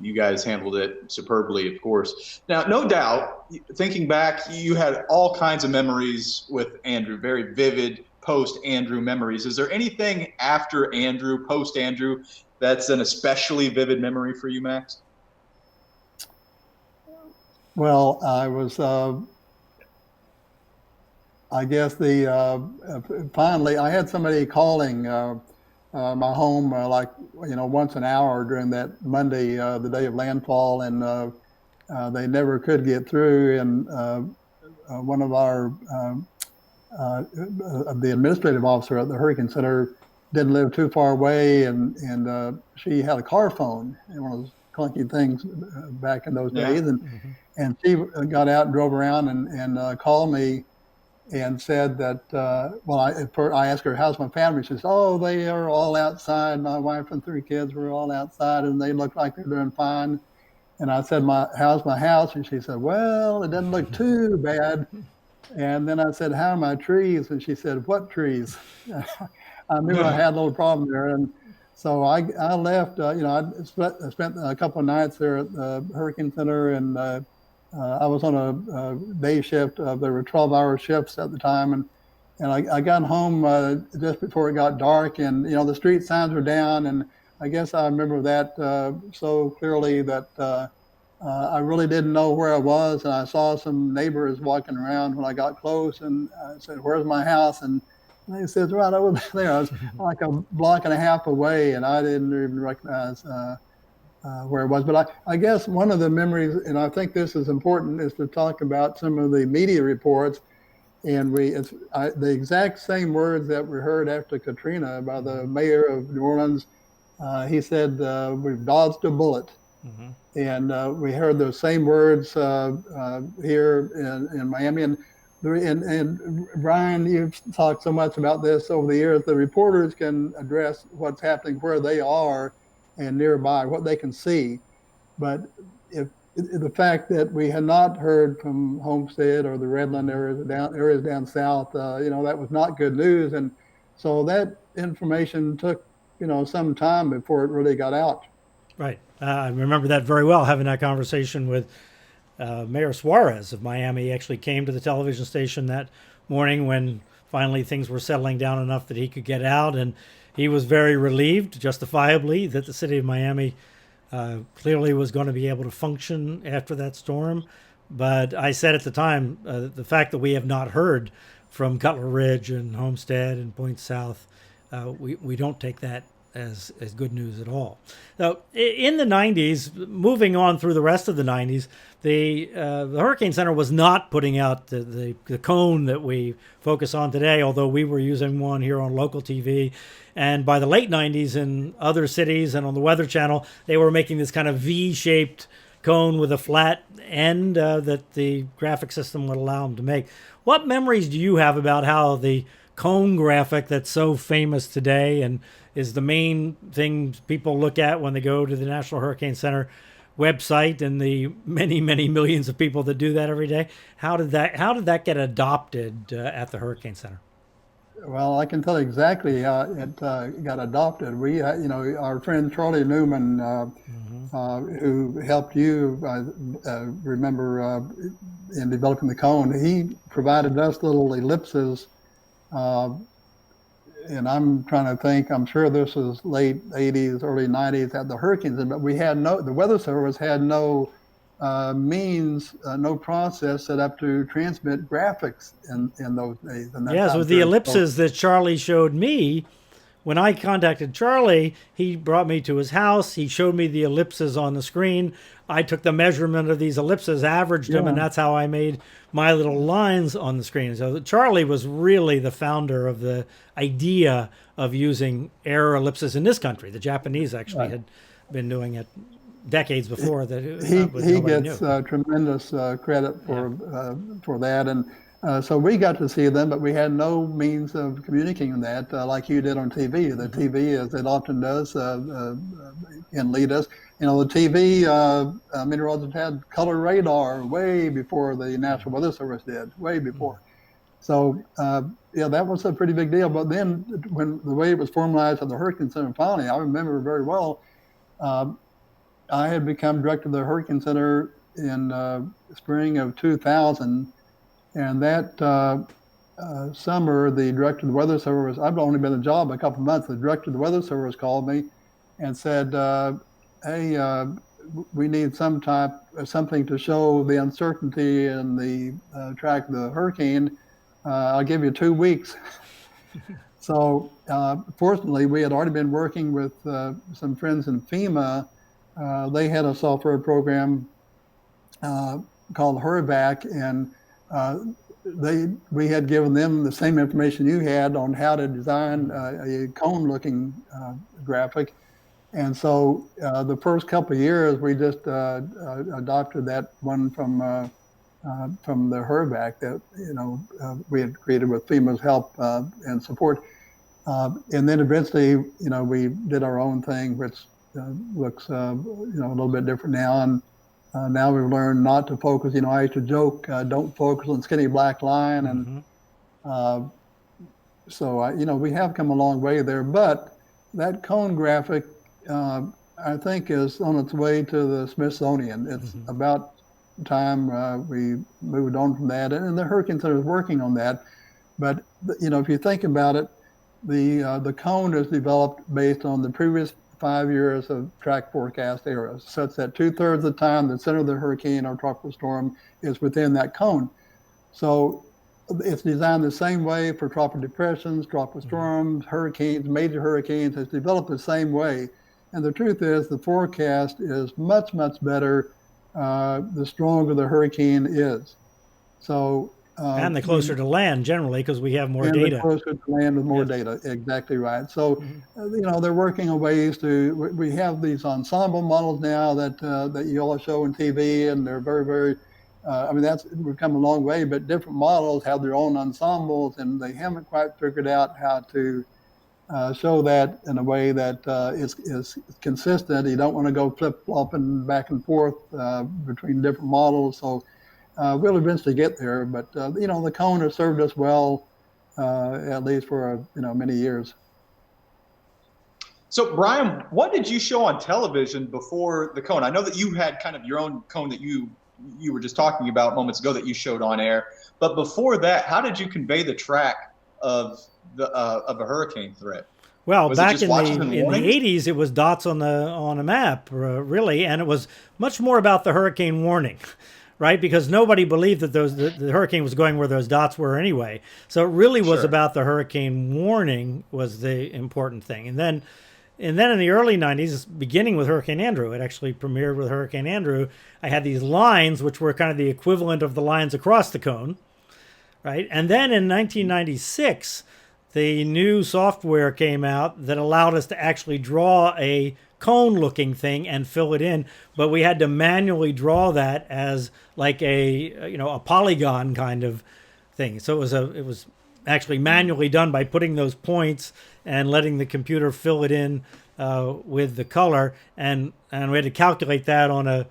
you guys handled it superbly, of course. Now, no doubt, thinking back, you had all kinds of memories with Andrew, very vivid post-Andrew memories. Is there anything after Andrew, post-Andrew, that's an especially vivid memory for you, Max? Well, I was... I guess finally I had somebody calling my home once an hour during that Monday, the day of landfall, and they never could get through. And one of our the administrative officer at the Hurricane Center didn't live too far away, and she had a car phone, one of those clunky things back in those days, and she got out and drove around and called me. And said that, I asked her, how's my family? She says, oh, they are all outside. My wife and 3 kids were all outside, and they look like they're doing fine. And I said, how's my house? And she said, well, it doesn't look too bad. And then I said, how are my trees? And she said, what trees? I knew I had a little problem there. And so I left, I spent a couple of nights there at the Hurricane Center, and I was on a day shift. There were 12-hour shifts at the time, and I got home just before it got dark, and the street signs were down, and I guess I remember that so clearly that I really didn't know where I was, and I saw some neighbors walking around when I got close, and I said, "Where's my house?" And they said, "Right over there." I was like a block and a half away, and I didn't even recognize where it was. But I guess one of the memories, and I think this is important, is to talk about some of the media reports. And the exact same words that were heard after Katrina by the mayor of New Orleans. He said, we've dodged a bullet. Mm-hmm. And we heard those same words here in Miami. And Bryan, you've talked so much about this over the years. The reporters can address what's happening where they are and nearby, what they can see. But if the fact that we had not heard from Homestead or the Redland areas down south, that was not good news. And so that information took, some time before it really got out. Right. I remember that very well, having that conversation with Mayor Suarez of Miami. He actually came to the television station that morning when finally things were settling down enough that he could get out. And he was very relieved, justifiably, that the city of Miami clearly was going to be able to function after that storm. But I said at the time, the fact that we have not heard from Cutler Ridge and Homestead and Point South, we don't take that as good news at all. Now, in the 90s, moving on through the rest of the 90s, the Hurricane Center was not putting out the cone that we focus on today, although we were using one here on local TV. And by the late 90s in other cities and on the Weather Channel, they were making this kind of V-shaped cone with a flat end that the graphic system would allow them to make. What memories do you have about how the cone graphic that's so famous today and is the main thing people look at when they go to the National Hurricane Center website and the many, many millions of people that do that every day? How did that get adopted at the Hurricane Center? Well, I can tell exactly how it got adopted. We, our friend Charlie Newman, who helped you, remember, in developing the cone, he provided us little ellipses. And I'm trying to think, I'm sure this was late 80s, early 90s at the hurricanes, but the Weather Service had no means, no process set up to transmit graphics in those days. Yes, with the ellipses that Charlie showed me, when I contacted Charlie, he brought me to his house. He showed me the ellipses on the screen. I took the measurement of these ellipses, averaged them, and that's how I made my little lines on the screen. So Charlie was really the founder of the idea of using error ellipses in this country. The Japanese actually had been doing it decades before that. He gets tremendous credit for that, and so we got to see them, but we had no means of communicating that like you did on TV. The TV, as it often does, can lead us. You know, the TV meteorologists had color radar way before the National Weather Service did, way before. So, that was a pretty big deal. But then when the way it was formalized at the Hurricane Center finally, I remember very well, I had become director of the Hurricane Center in spring of 2000. And that summer, the director of the Weather Service, I've only been in the job a couple of months, the director of the Weather Service called me and said, hey, we need something to show the uncertainty in the track of the hurricane. I'll give you 2 weeks. So fortunately, we had already been working with some friends in FEMA. They had a software program called HURVAC, and we had given them the same information you had on how to design a cone-looking graphic. And so the first couple of years, we just adopted that one from the HURVAC that we had created with FEMA's help and support. And then eventually, we did our own thing, which looks a little bit different now. And now we've learned not to focus. I used to joke, don't focus on skinny black line. And so, we have come a long way there. But that cone graphic, I think, is on its way to the Smithsonian. It's about time we moved on from that. And the Hurricane Center is working on that. But, if you think about it, the cone is developed based on the previous 5 years of track forecast errors, such that 2/3 of the time the center of the hurricane or tropical storm is within that cone. So it's designed the same way for tropical depressions, tropical storms, hurricanes, major hurricanes. It's developed the same way. And the truth is the forecast is much, much better the stronger the hurricane is. So and the closer to land generally, because we have more data. The closer to land with more data, exactly right. So, they're working on ways we have these ensemble models now that you all show on TV, and they're very, very, we've come a long way, but different models have their own ensembles, and they haven't quite figured out how to show that in a way that is consistent. You don't want to go flip-flopping back and forth between different models. So, we'll eventually get there, but the cone has served us well, at least for many years. So, Bryan, what did you show on television before the cone? I know that you had kind of your own cone that you were just talking about moments ago that you showed on air, but before that, how did you convey the track of a hurricane threat? Well, back in the 80s, it was dots on a map, really, and it was much more about the hurricane warning. Right, because nobody believed that the hurricane was going where those dots were anyway. So it really was about the hurricane warning was the important thing. And then in the early 90s, beginning with Hurricane Andrew, it actually premiered with Hurricane Andrew. I had these lines, which were kind of the equivalent of the lines across the cone, right? And then in 1996, the new software came out that allowed us to actually draw a cone-looking thing and fill it in, but we had to manually draw that as like a polygon kind of thing. So it was actually manually done by putting those points and letting the computer fill it in with the color, and we had to calculate that on a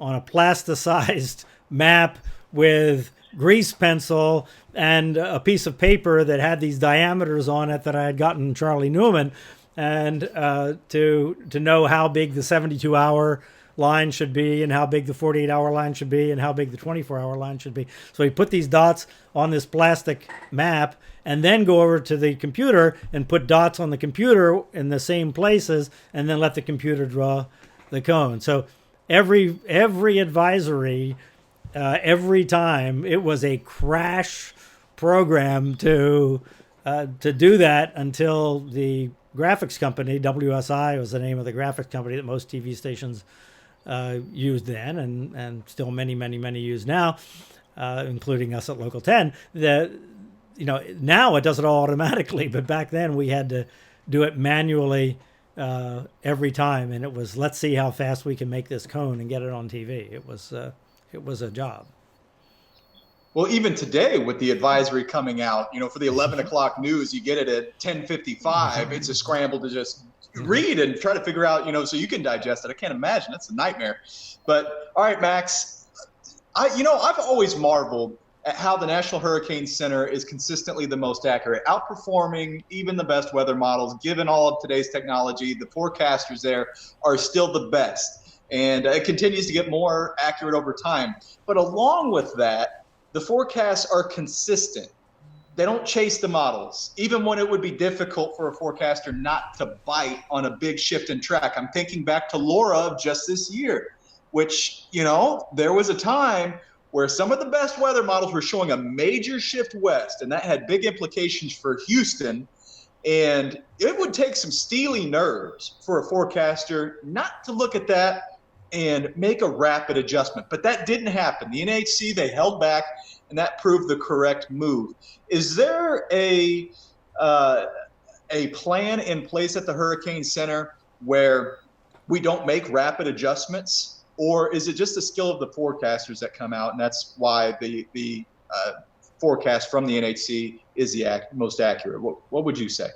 plasticized map with grease pencil and a piece of paper that had these diameters on it that I had gotten Charlie Newman, and to know how big the 72-hour line should be and how big the 48-hour line should be and how big the 24-hour line should be. So we put these dots on this plastic map and then go over to the computer and put dots on the computer in the same places and then let the computer draw the cone. So every advisory, every time, it was a crash program to do that until the graphics company. WSI was the name of the graphics company that most TV stations used then, and still many use now, including us at Local 10. Now it does it all automatically, but back then we had to do it manually every time, and it was, let's see how fast we can make this cone and get it on TV. It was a job. Well, even today with the advisory coming out, for the 11 o'clock news, you get it at 10:55. It's a scramble to just read and try to figure out, so you can digest it. I can't imagine. That's a nightmare. But all right, Max, I've always marveled at how the National Hurricane Center is consistently the most accurate, outperforming even the best weather models. Given all of today's technology, the forecasters there are still the best. And it continues to get more accurate over time. But along with that, the forecasts are consistent. They don't chase the models, even when it would be difficult for a forecaster not to bite on a big shift in track. I'm thinking back to Laura of just this year, which, there was a time where some of the best weather models were showing a major shift west, and that had big implications for Houston. And it would take some steely nerves for a forecaster not to look at that and make a rapid adjustment. But that didn't happen. The NHC, they held back, and that proved the correct move. Is there a plan in place at the Hurricane Center where we don't make rapid adjustments? Or is it just the skill of the forecasters that come out, and that's why the forecast from the NHC is the most accurate? What would you say?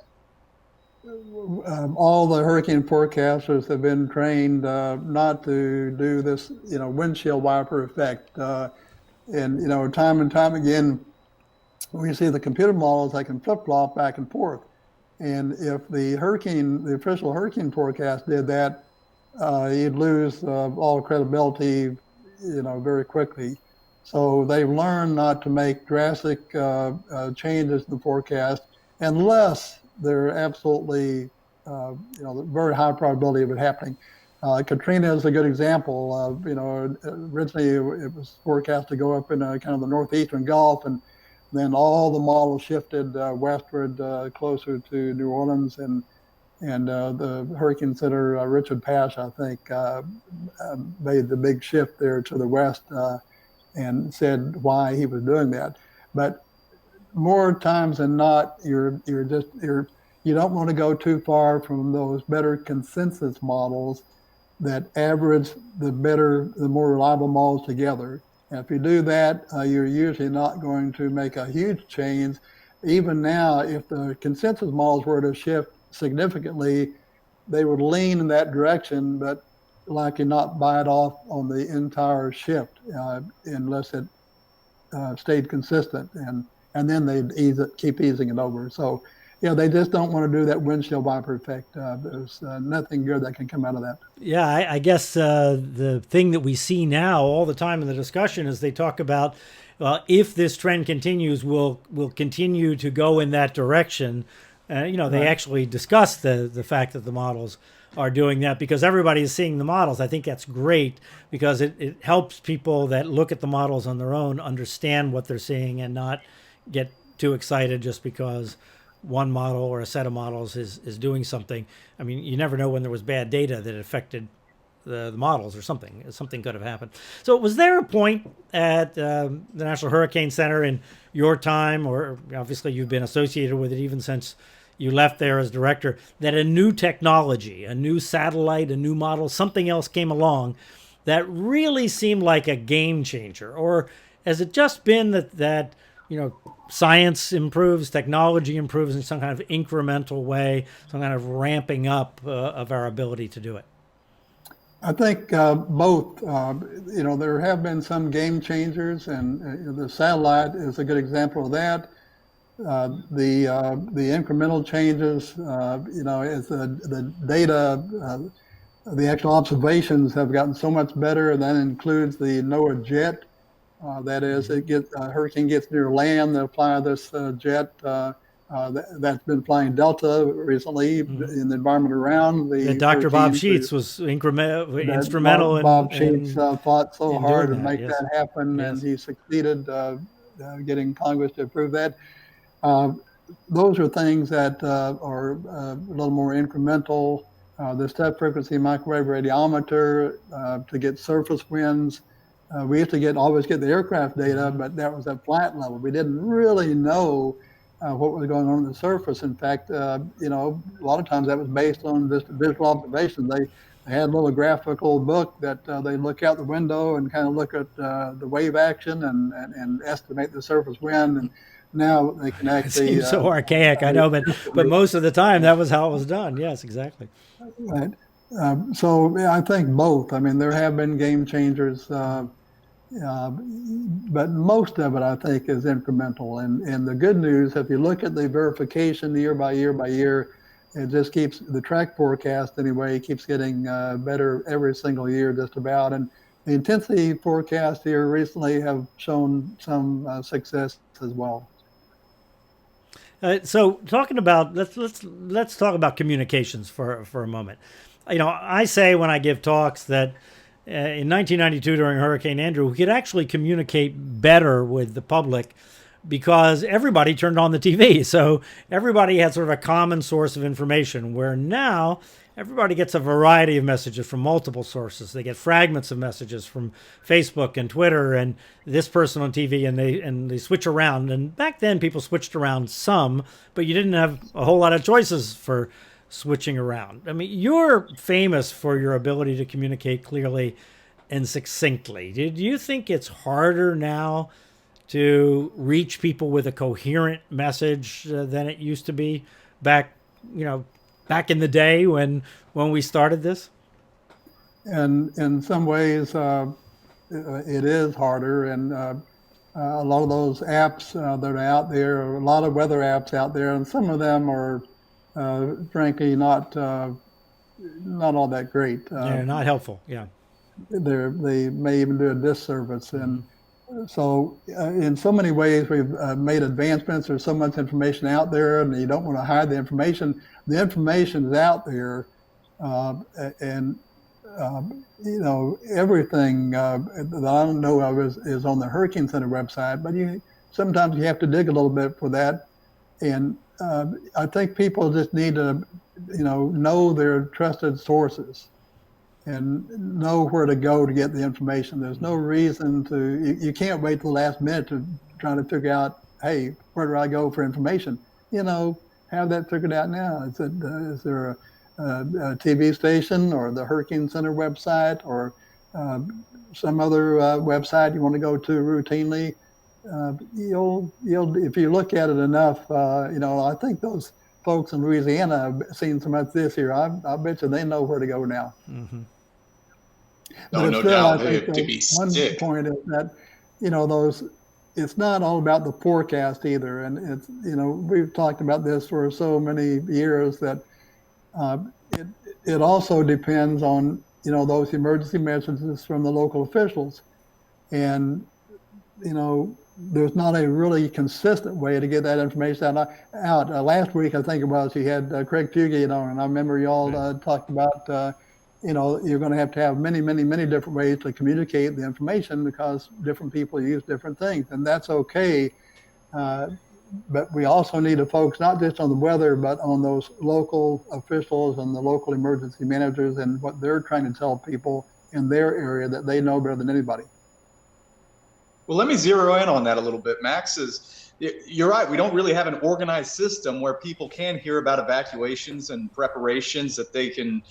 All the hurricane forecasters have been trained not to do this, windshield wiper effect. And time and time again, we see the computer models that can flip-flop back and forth. And if the official hurricane forecast did that, you'd lose all credibility, very quickly. So they've learned not to make drastic changes in the forecast unless they're absolutely, very high probability of it happening. Katrina is a good example. Originally it was forecast to go up in kind of the northeastern Gulf, and then all the models shifted westward, closer to New Orleans, and the Hurricane Center, Richard Pash, I think, made the big shift there to the west and said why he was doing that. But more times than not, you don't want to go too far from those better consensus models that average the more reliable models together. And if you do that, you're usually not going to make a huge change. Even now, if the consensus models were to shift significantly, they would lean in that direction, but likely not bite off on the entire shift unless it stayed consistent, and then they'd keep easing it over. So, they just don't want to do that windshield wiper effect. There's nothing good that can come out of that. Yeah, I guess the thing that we see now all the time in the discussion is they talk about, if this trend continues, we'll continue to go in that direction. They Right. actually discuss the fact that the models are doing that because everybody is seeing the models. I think that's great because it helps people that look at the models on their own understand what they're seeing and not get too excited just because one model or a set of models is doing something. I mean, you never know when there was bad data that affected the models or something. Something could have happened. So was there a point at the National Hurricane Center in your time, or obviously you've been associated with it even since you left there as director, that a new technology, a new satellite, a new model, something else came along that really seemed like a game changer? Or has it just been that science improves, technology improves in some kind of incremental way, some kind of ramping up of our ability to do it? I think both. There have been some game changers, and the satellite is a good example of that. The incremental changes, as the data, the actual observations have gotten so much better, and that includes the NOAA jet. That is, a hurricane gets near land, they'll fly this jet that's been flying Delta recently in the environment around the. Dr. Bob Sheets was instrumental in. Bob Sheets fought so hard to make yes. that happen, Yes. and he succeeded getting Congress to approve that. those are things that are a little more incremental. The step frequency microwave radiometer to get surface winds. We used to always get the aircraft data, but that was at flight level. We didn't really know what was going on in the surface. In fact, a lot of times that was based on just visual observation. They had a little graphical book that they look out the window and kind of look at the wave action and estimate the surface wind. And now they can It actually. seems so archaic, I know, but most of the time that was how it was done. Yes, exactly. Right. So I think both. I mean, there have been game changers, but most of it I think is incremental. And the good news, if you look at the verification year by year by year, it just keeps the track forecast anyway keeps getting better every single year just about. And the intensity forecast here recently have shown some success as well. So talking about let's talk about communications for a moment. I say when I give talks that in 1992 during Hurricane Andrew, we could actually communicate better with the public because everybody turned on the TV. So everybody had sort of a common source of information, where now everybody gets a variety of messages from multiple sources. They get fragments of messages from Facebook and Twitter and this person on TV, and they switch around. And back then people switched around some, but you didn't have a whole lot of choices for switching around. I mean, you're famous for your ability to communicate clearly and succinctly. Do you think it's harder now to reach people with a coherent message than it used to be back in the day when we started this? And in some ways, it is harder. And a lot of those apps that are out there, a lot of weather apps out there, and some of them are, frankly, not all that great. They're not helpful. Yeah, they may even do a disservice. And so, in so many ways, we've made advancements. There's so much information out there, and you don't want to hide the information. The information is out there, and everything that I don't know of is on the Hurricane Center website. But sometimes you have to dig a little bit for that, and I think people just need to, know their trusted sources and know where to go to get the information. There's no reason you can't wait till the last minute to try to figure out, hey, where do I go for information? Have that figured out now. Is there a TV station or the Hurricane Center website or some other website you want to go to routinely? You'll if you look at it enough, I think those folks in Louisiana have seen so much this year. I bet you they know where to go now. Mm-hmm. No, no doubt. They have to be sick. One point is that, it's not all about the forecast either. And it's, we've talked about this for so many years that it also depends on, those emergency messages from the local officials. And, there's not a really consistent way to get that information out. Last week, I think it was, you had Craig Fugate on, and I remember you all talked about, you're going to have many, many, many different ways to communicate the information because different people use different things, and that's okay. But we also need to focus not just on the weather, but on those local officials and the local emergency managers and what they're trying to tell people in their area that they know better than anybody. Well, let me zero in on that a little bit, Max. You're right. We don't really have an organized system where people can hear about evacuations and preparations that they can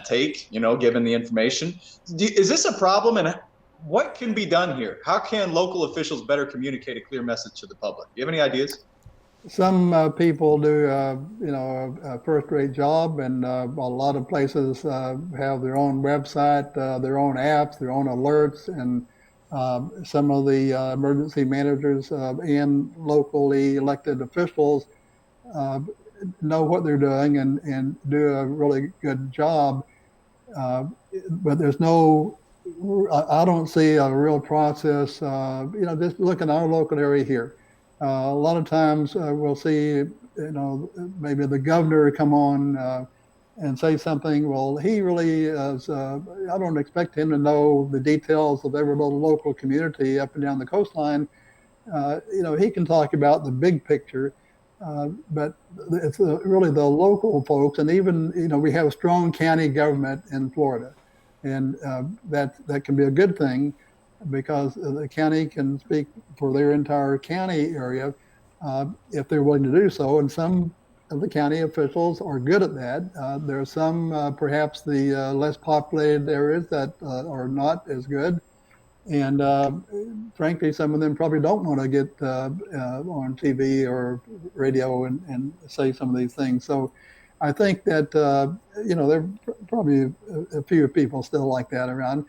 take, given the information. Is this a problem, and what can be done here? How can local officials better communicate a clear message to the public? Do you have any ideas? Some people do, a first-rate job, and a lot of places have their own website, their own apps, their own alerts, and some of the emergency managers and locally elected officials know what they're doing and do a really good job. But there's I don't see a real process. Just look in our local area here. A lot of times we'll see, maybe the governor come on and say something. Well, he really is, I don't expect him to know the details of every little local community up and down the coastline. He can talk about the big picture, But it's really the local folks, and even we have a strong county government in Florida, and that can be a good thing because the county can speak for their entire county area if they're willing to do so. And some of the county officials are good at that. There are some, perhaps the less populated areas that are not as good. And frankly, some of them probably don't want to get on TV or radio and say some of these things. So I think that, there are probably a few people still like that around.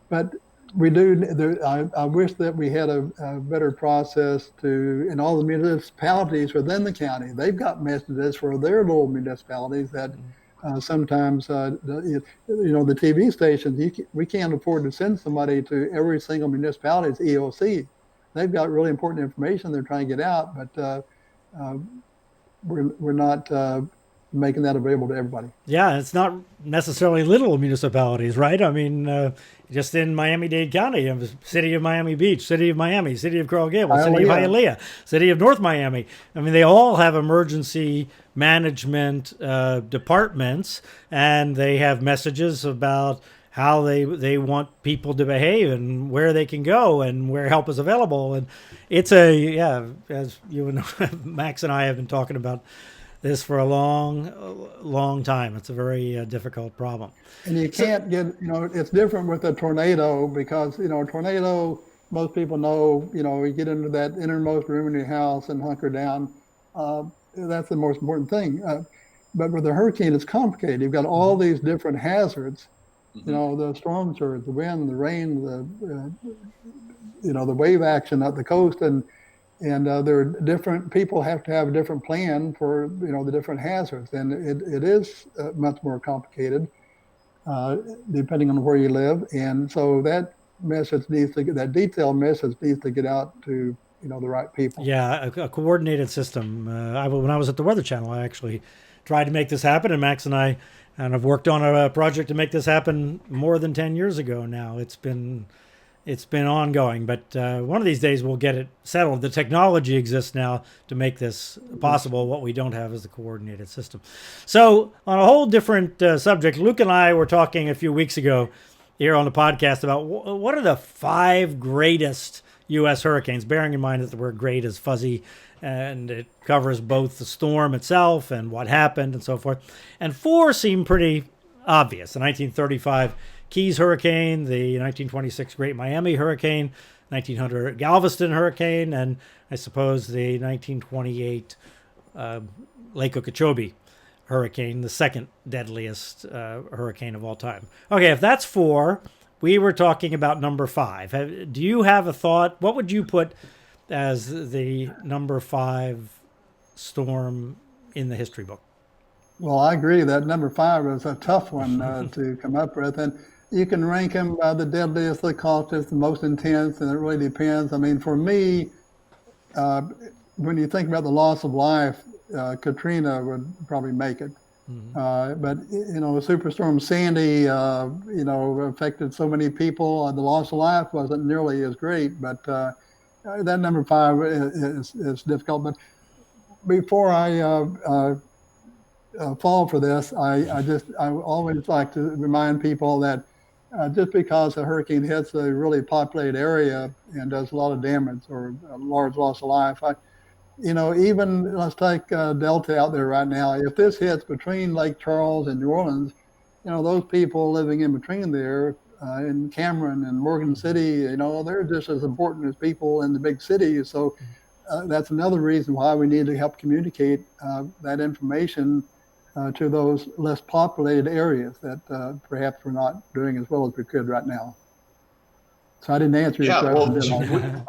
But we do, I wish that we had a better process in all the municipalities within the county. They've got messages for their little municipalities that sometimes, the TV stations, we can't afford to send somebody to every single municipality's EOC. They've got really important information they're trying to get out, but we're not making that available to everybody. Yeah, it's not necessarily little municipalities, right? I mean, just in Miami-Dade County, you have the city of Miami Beach, city of Miami, city of Coral Gables, city of Hialeah, city of North Miami. I mean, they all have emergency management departments, and they have messages about how they want people to behave and where they can go and where help is available. And it's as you and Max and I have been talking about this for a long time. It's a very difficult problem. And you can't it's different with a tornado because, a tornado, most people know, you get into that innermost room in your house and hunker down. That's the most important thing. But with a hurricane, it's complicated. You've got all these different hazards, the storm surge, the wind, the rain, the wave action at the coast. And there are different people have to have a different plan for the different hazards, and it is much more complicated depending on where you live. And so that detailed message needs to get out to the right people. Yeah, a coordinated system. When I was at the Weather Channel, I actually tried to make this happen, and Max and I have worked on a project to make this happen more than 10 years ago now. It's been ongoing, but one of these days we'll get it settled. The technology exists now to make this possible. What we don't have is the coordinated system. So on a whole different subject, Luke and I were talking a few weeks ago here on the podcast about what are the 5 greatest U.S. hurricanes, bearing in mind that the word great is fuzzy and it covers both the storm itself and what happened and so forth. And 4 seem pretty obvious. The 1935 Keys Hurricane, the 1926 Great Miami Hurricane, 1900 Galveston Hurricane, and I suppose the 1928 Lake Okeechobee Hurricane, the second deadliest hurricane of all time. Okay, if that's 4, we were talking about number 5. Do you have a thought? What would you put as the number 5 storm in the history book? Well, I agree that number 5 is a tough one to come up with. And you can rank them by the deadliest, the costliest, the most intense, and it really depends. I mean, for me, when you think about the loss of life, Katrina would probably make it. Mm-hmm. But Superstorm Sandy, affected so many people. The loss of life wasn't nearly as great, but that number 5 is difficult. But before I fall for this, I always like to remind people that just because a hurricane hits a really populated area and does a lot of damage or a large loss of life, even let's take Delta out there right now. If this hits between Lake Charles and New Orleans, those people living in between there in Cameron and Morgan City, they're just as important as people in the big cities. So that's another reason why we need to help communicate that information to those less populated areas that perhaps we're not doing as well as we could right now. So I didn't answer your question.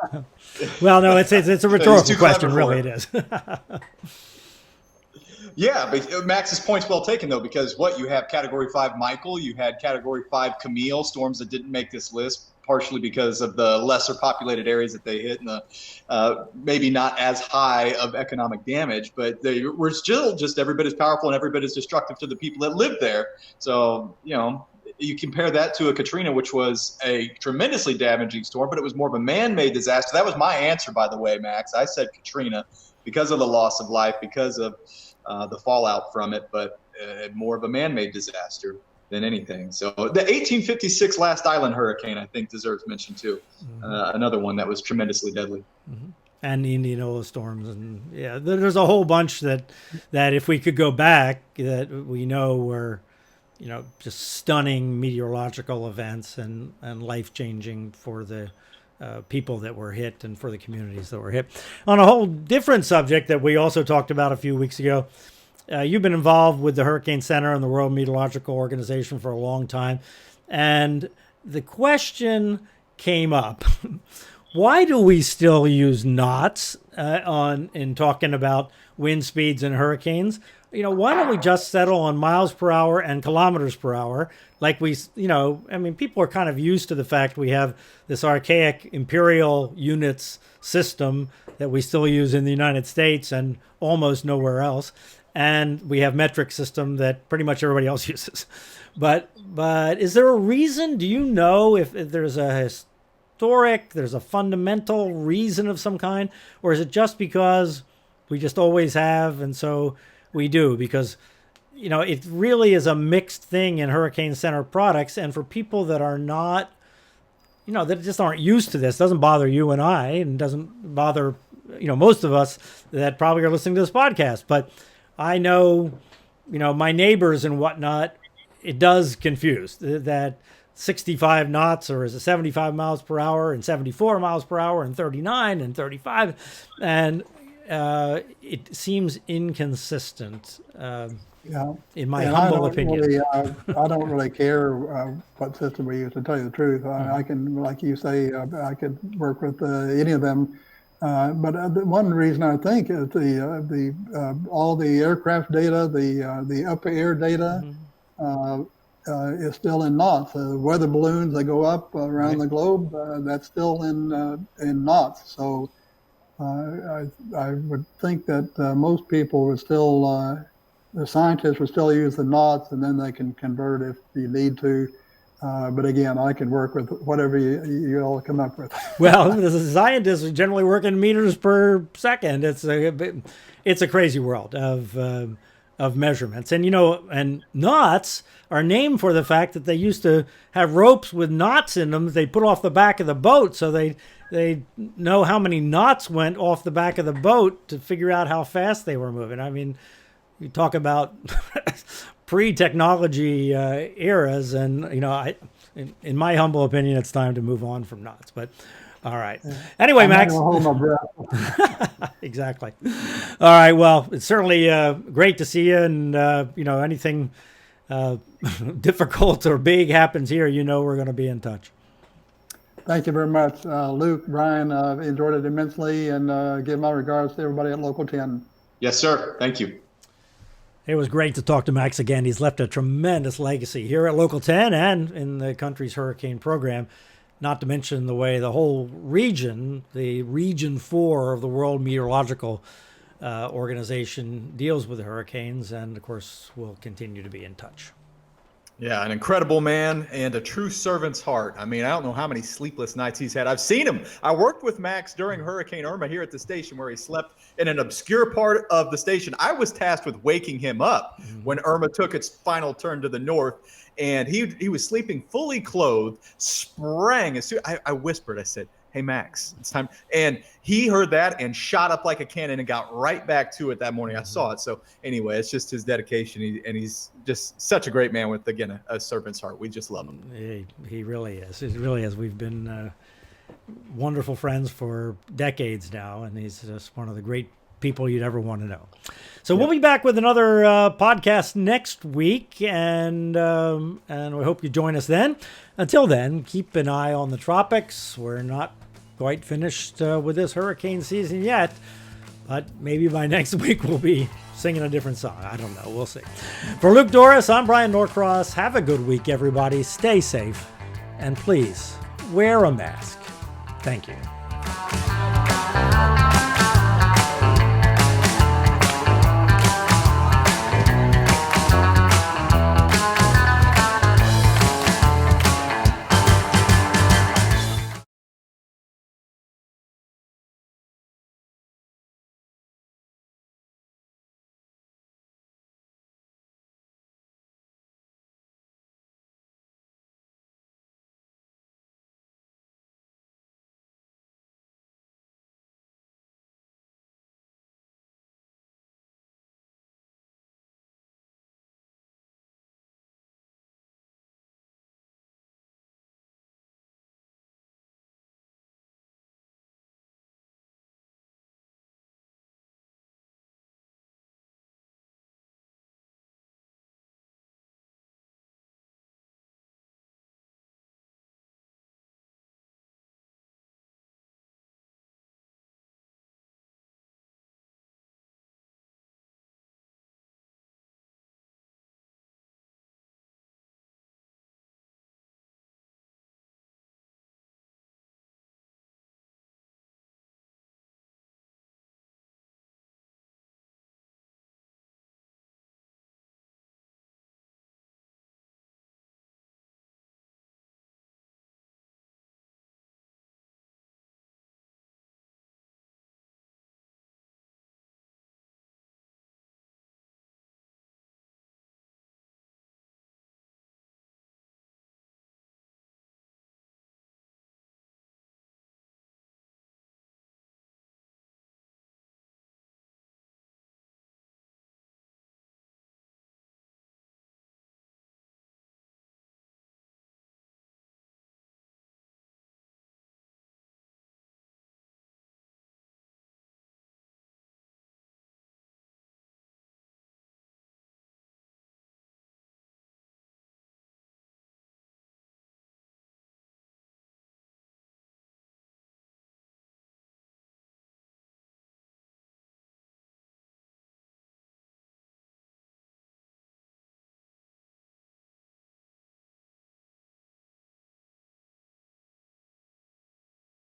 Well, no, it's a rhetorical question, really. It is. Yeah, but Max's point's well taken, though, because you have Category 5 Michael, you had Category 5 Camille, storms that didn't make this list, partially because of the lesser populated areas that they hit and the maybe not as high of economic damage, but they were still just every bit as powerful and every bit as destructive to the people that lived there. So, you compare that to a Katrina, which was a tremendously damaging storm, but it was more of a man-made disaster. That was my answer, by the way, Max. I said Katrina. because of the loss of life, because of the fallout from it, but more of a man-made disaster than anything. So the 1856 Last Island hurricane, I think, deserves mention too. Another one that was tremendously deadly. And the Indianola storms, and yeah, there's a whole bunch that if we could go back, that we know were, just stunning meteorological events and life-changing for the people that were hit and for the communities that were hit. On a whole different subject that we also talked about a few weeks ago, you've been involved with the Hurricane Center and the World Meteorological Organization for a long time, and the question came up. Why do we still use knots in talking about wind speeds and hurricanes? Why don't we just settle on miles per hour and kilometers per hour? Like people are kind of used to the fact we have this archaic imperial units system that we still use in the United States and almost nowhere else. And we have metric system that pretty much everybody else uses. But is there a reason? Do you know if there's there's a fundamental reason of some kind, or is it just because we just always have, and so we do? Because it really is a mixed thing in Hurricane Center products, and for people that are not, that just aren't used to this, doesn't bother you and I, and doesn't bother most of us that probably are listening to this podcast. But I know, my neighbors and whatnot, it does confuse that 65 knots, or is it 75 miles per hour and 74 miles per hour and 39 and 35, and it seems inconsistent. In my humble opinion. I don't really care what system we use, to tell you the truth. I can, like you say, I could work with any of them. But the one reason I think is the all the aircraft data, the upper air data, is still in knots. The weather balloons that go up around the globe, that's still in knots. So I would think that most people would still, the scientists would still use the knots, and then they can convert if you need to. But again, I can work with whatever you all come up with. Well, the scientists generally work in meters per second. It's a crazy world of measurements. And, and knots are named for the fact that they used to have ropes with knots in them that they put off the back of the boat. So they know how many knots went off the back of the boat to figure out how fast they were moving. I mean, you talk about pre-technology eras, and, in my humble opinion, it's time to move on from knots. But all right. Anyway, Max. Hold my breath. Exactly. All right. Well, it's certainly great to see you. And, anything difficult or big happens here, we're going to be in touch. Thank you very much, Luke, Bryan. Enjoyed it immensely, and give my regards to everybody at Local 10. Yes, sir. Thank you. It was great to talk to Max again. He's left a tremendous legacy here at Local 10 and in the country's hurricane program. Not to mention the way the whole region, the Region 4 of the World Meteorological Organization, deals with hurricanes. And, of course, we'll continue to be in touch. Yeah, an incredible man and a true servant's heart. I mean, I don't know how many sleepless nights he's had. I've seen him. I worked with Max during Hurricane Irma here at the station, where he slept in an obscure part of the station. I was tasked with waking him up when Irma took its final turn to the north, and he was sleeping fully clothed, sprang. As soon I whispered, I said, "Hey, Max, it's time." And he heard that and shot up like a cannon and got right back to it that morning. I saw it. So anyway, it's just his dedication. And he's just such a great man with, again, a servant's heart. We just love him. He really is. He really is. We've been wonderful friends for decades now, and he's just one of the great people you'd ever want to know. So we'll be back with another podcast next week, and we hope you join us then. Until then, keep an eye on the tropics. We're not quite finished with this hurricane season yet, but maybe by next week we'll be singing a different song. I don't know. We'll see. For Luke Dorris, I'm Bryan Norcross. Have a good week, everybody. Stay safe, and please wear a mask. Thank you.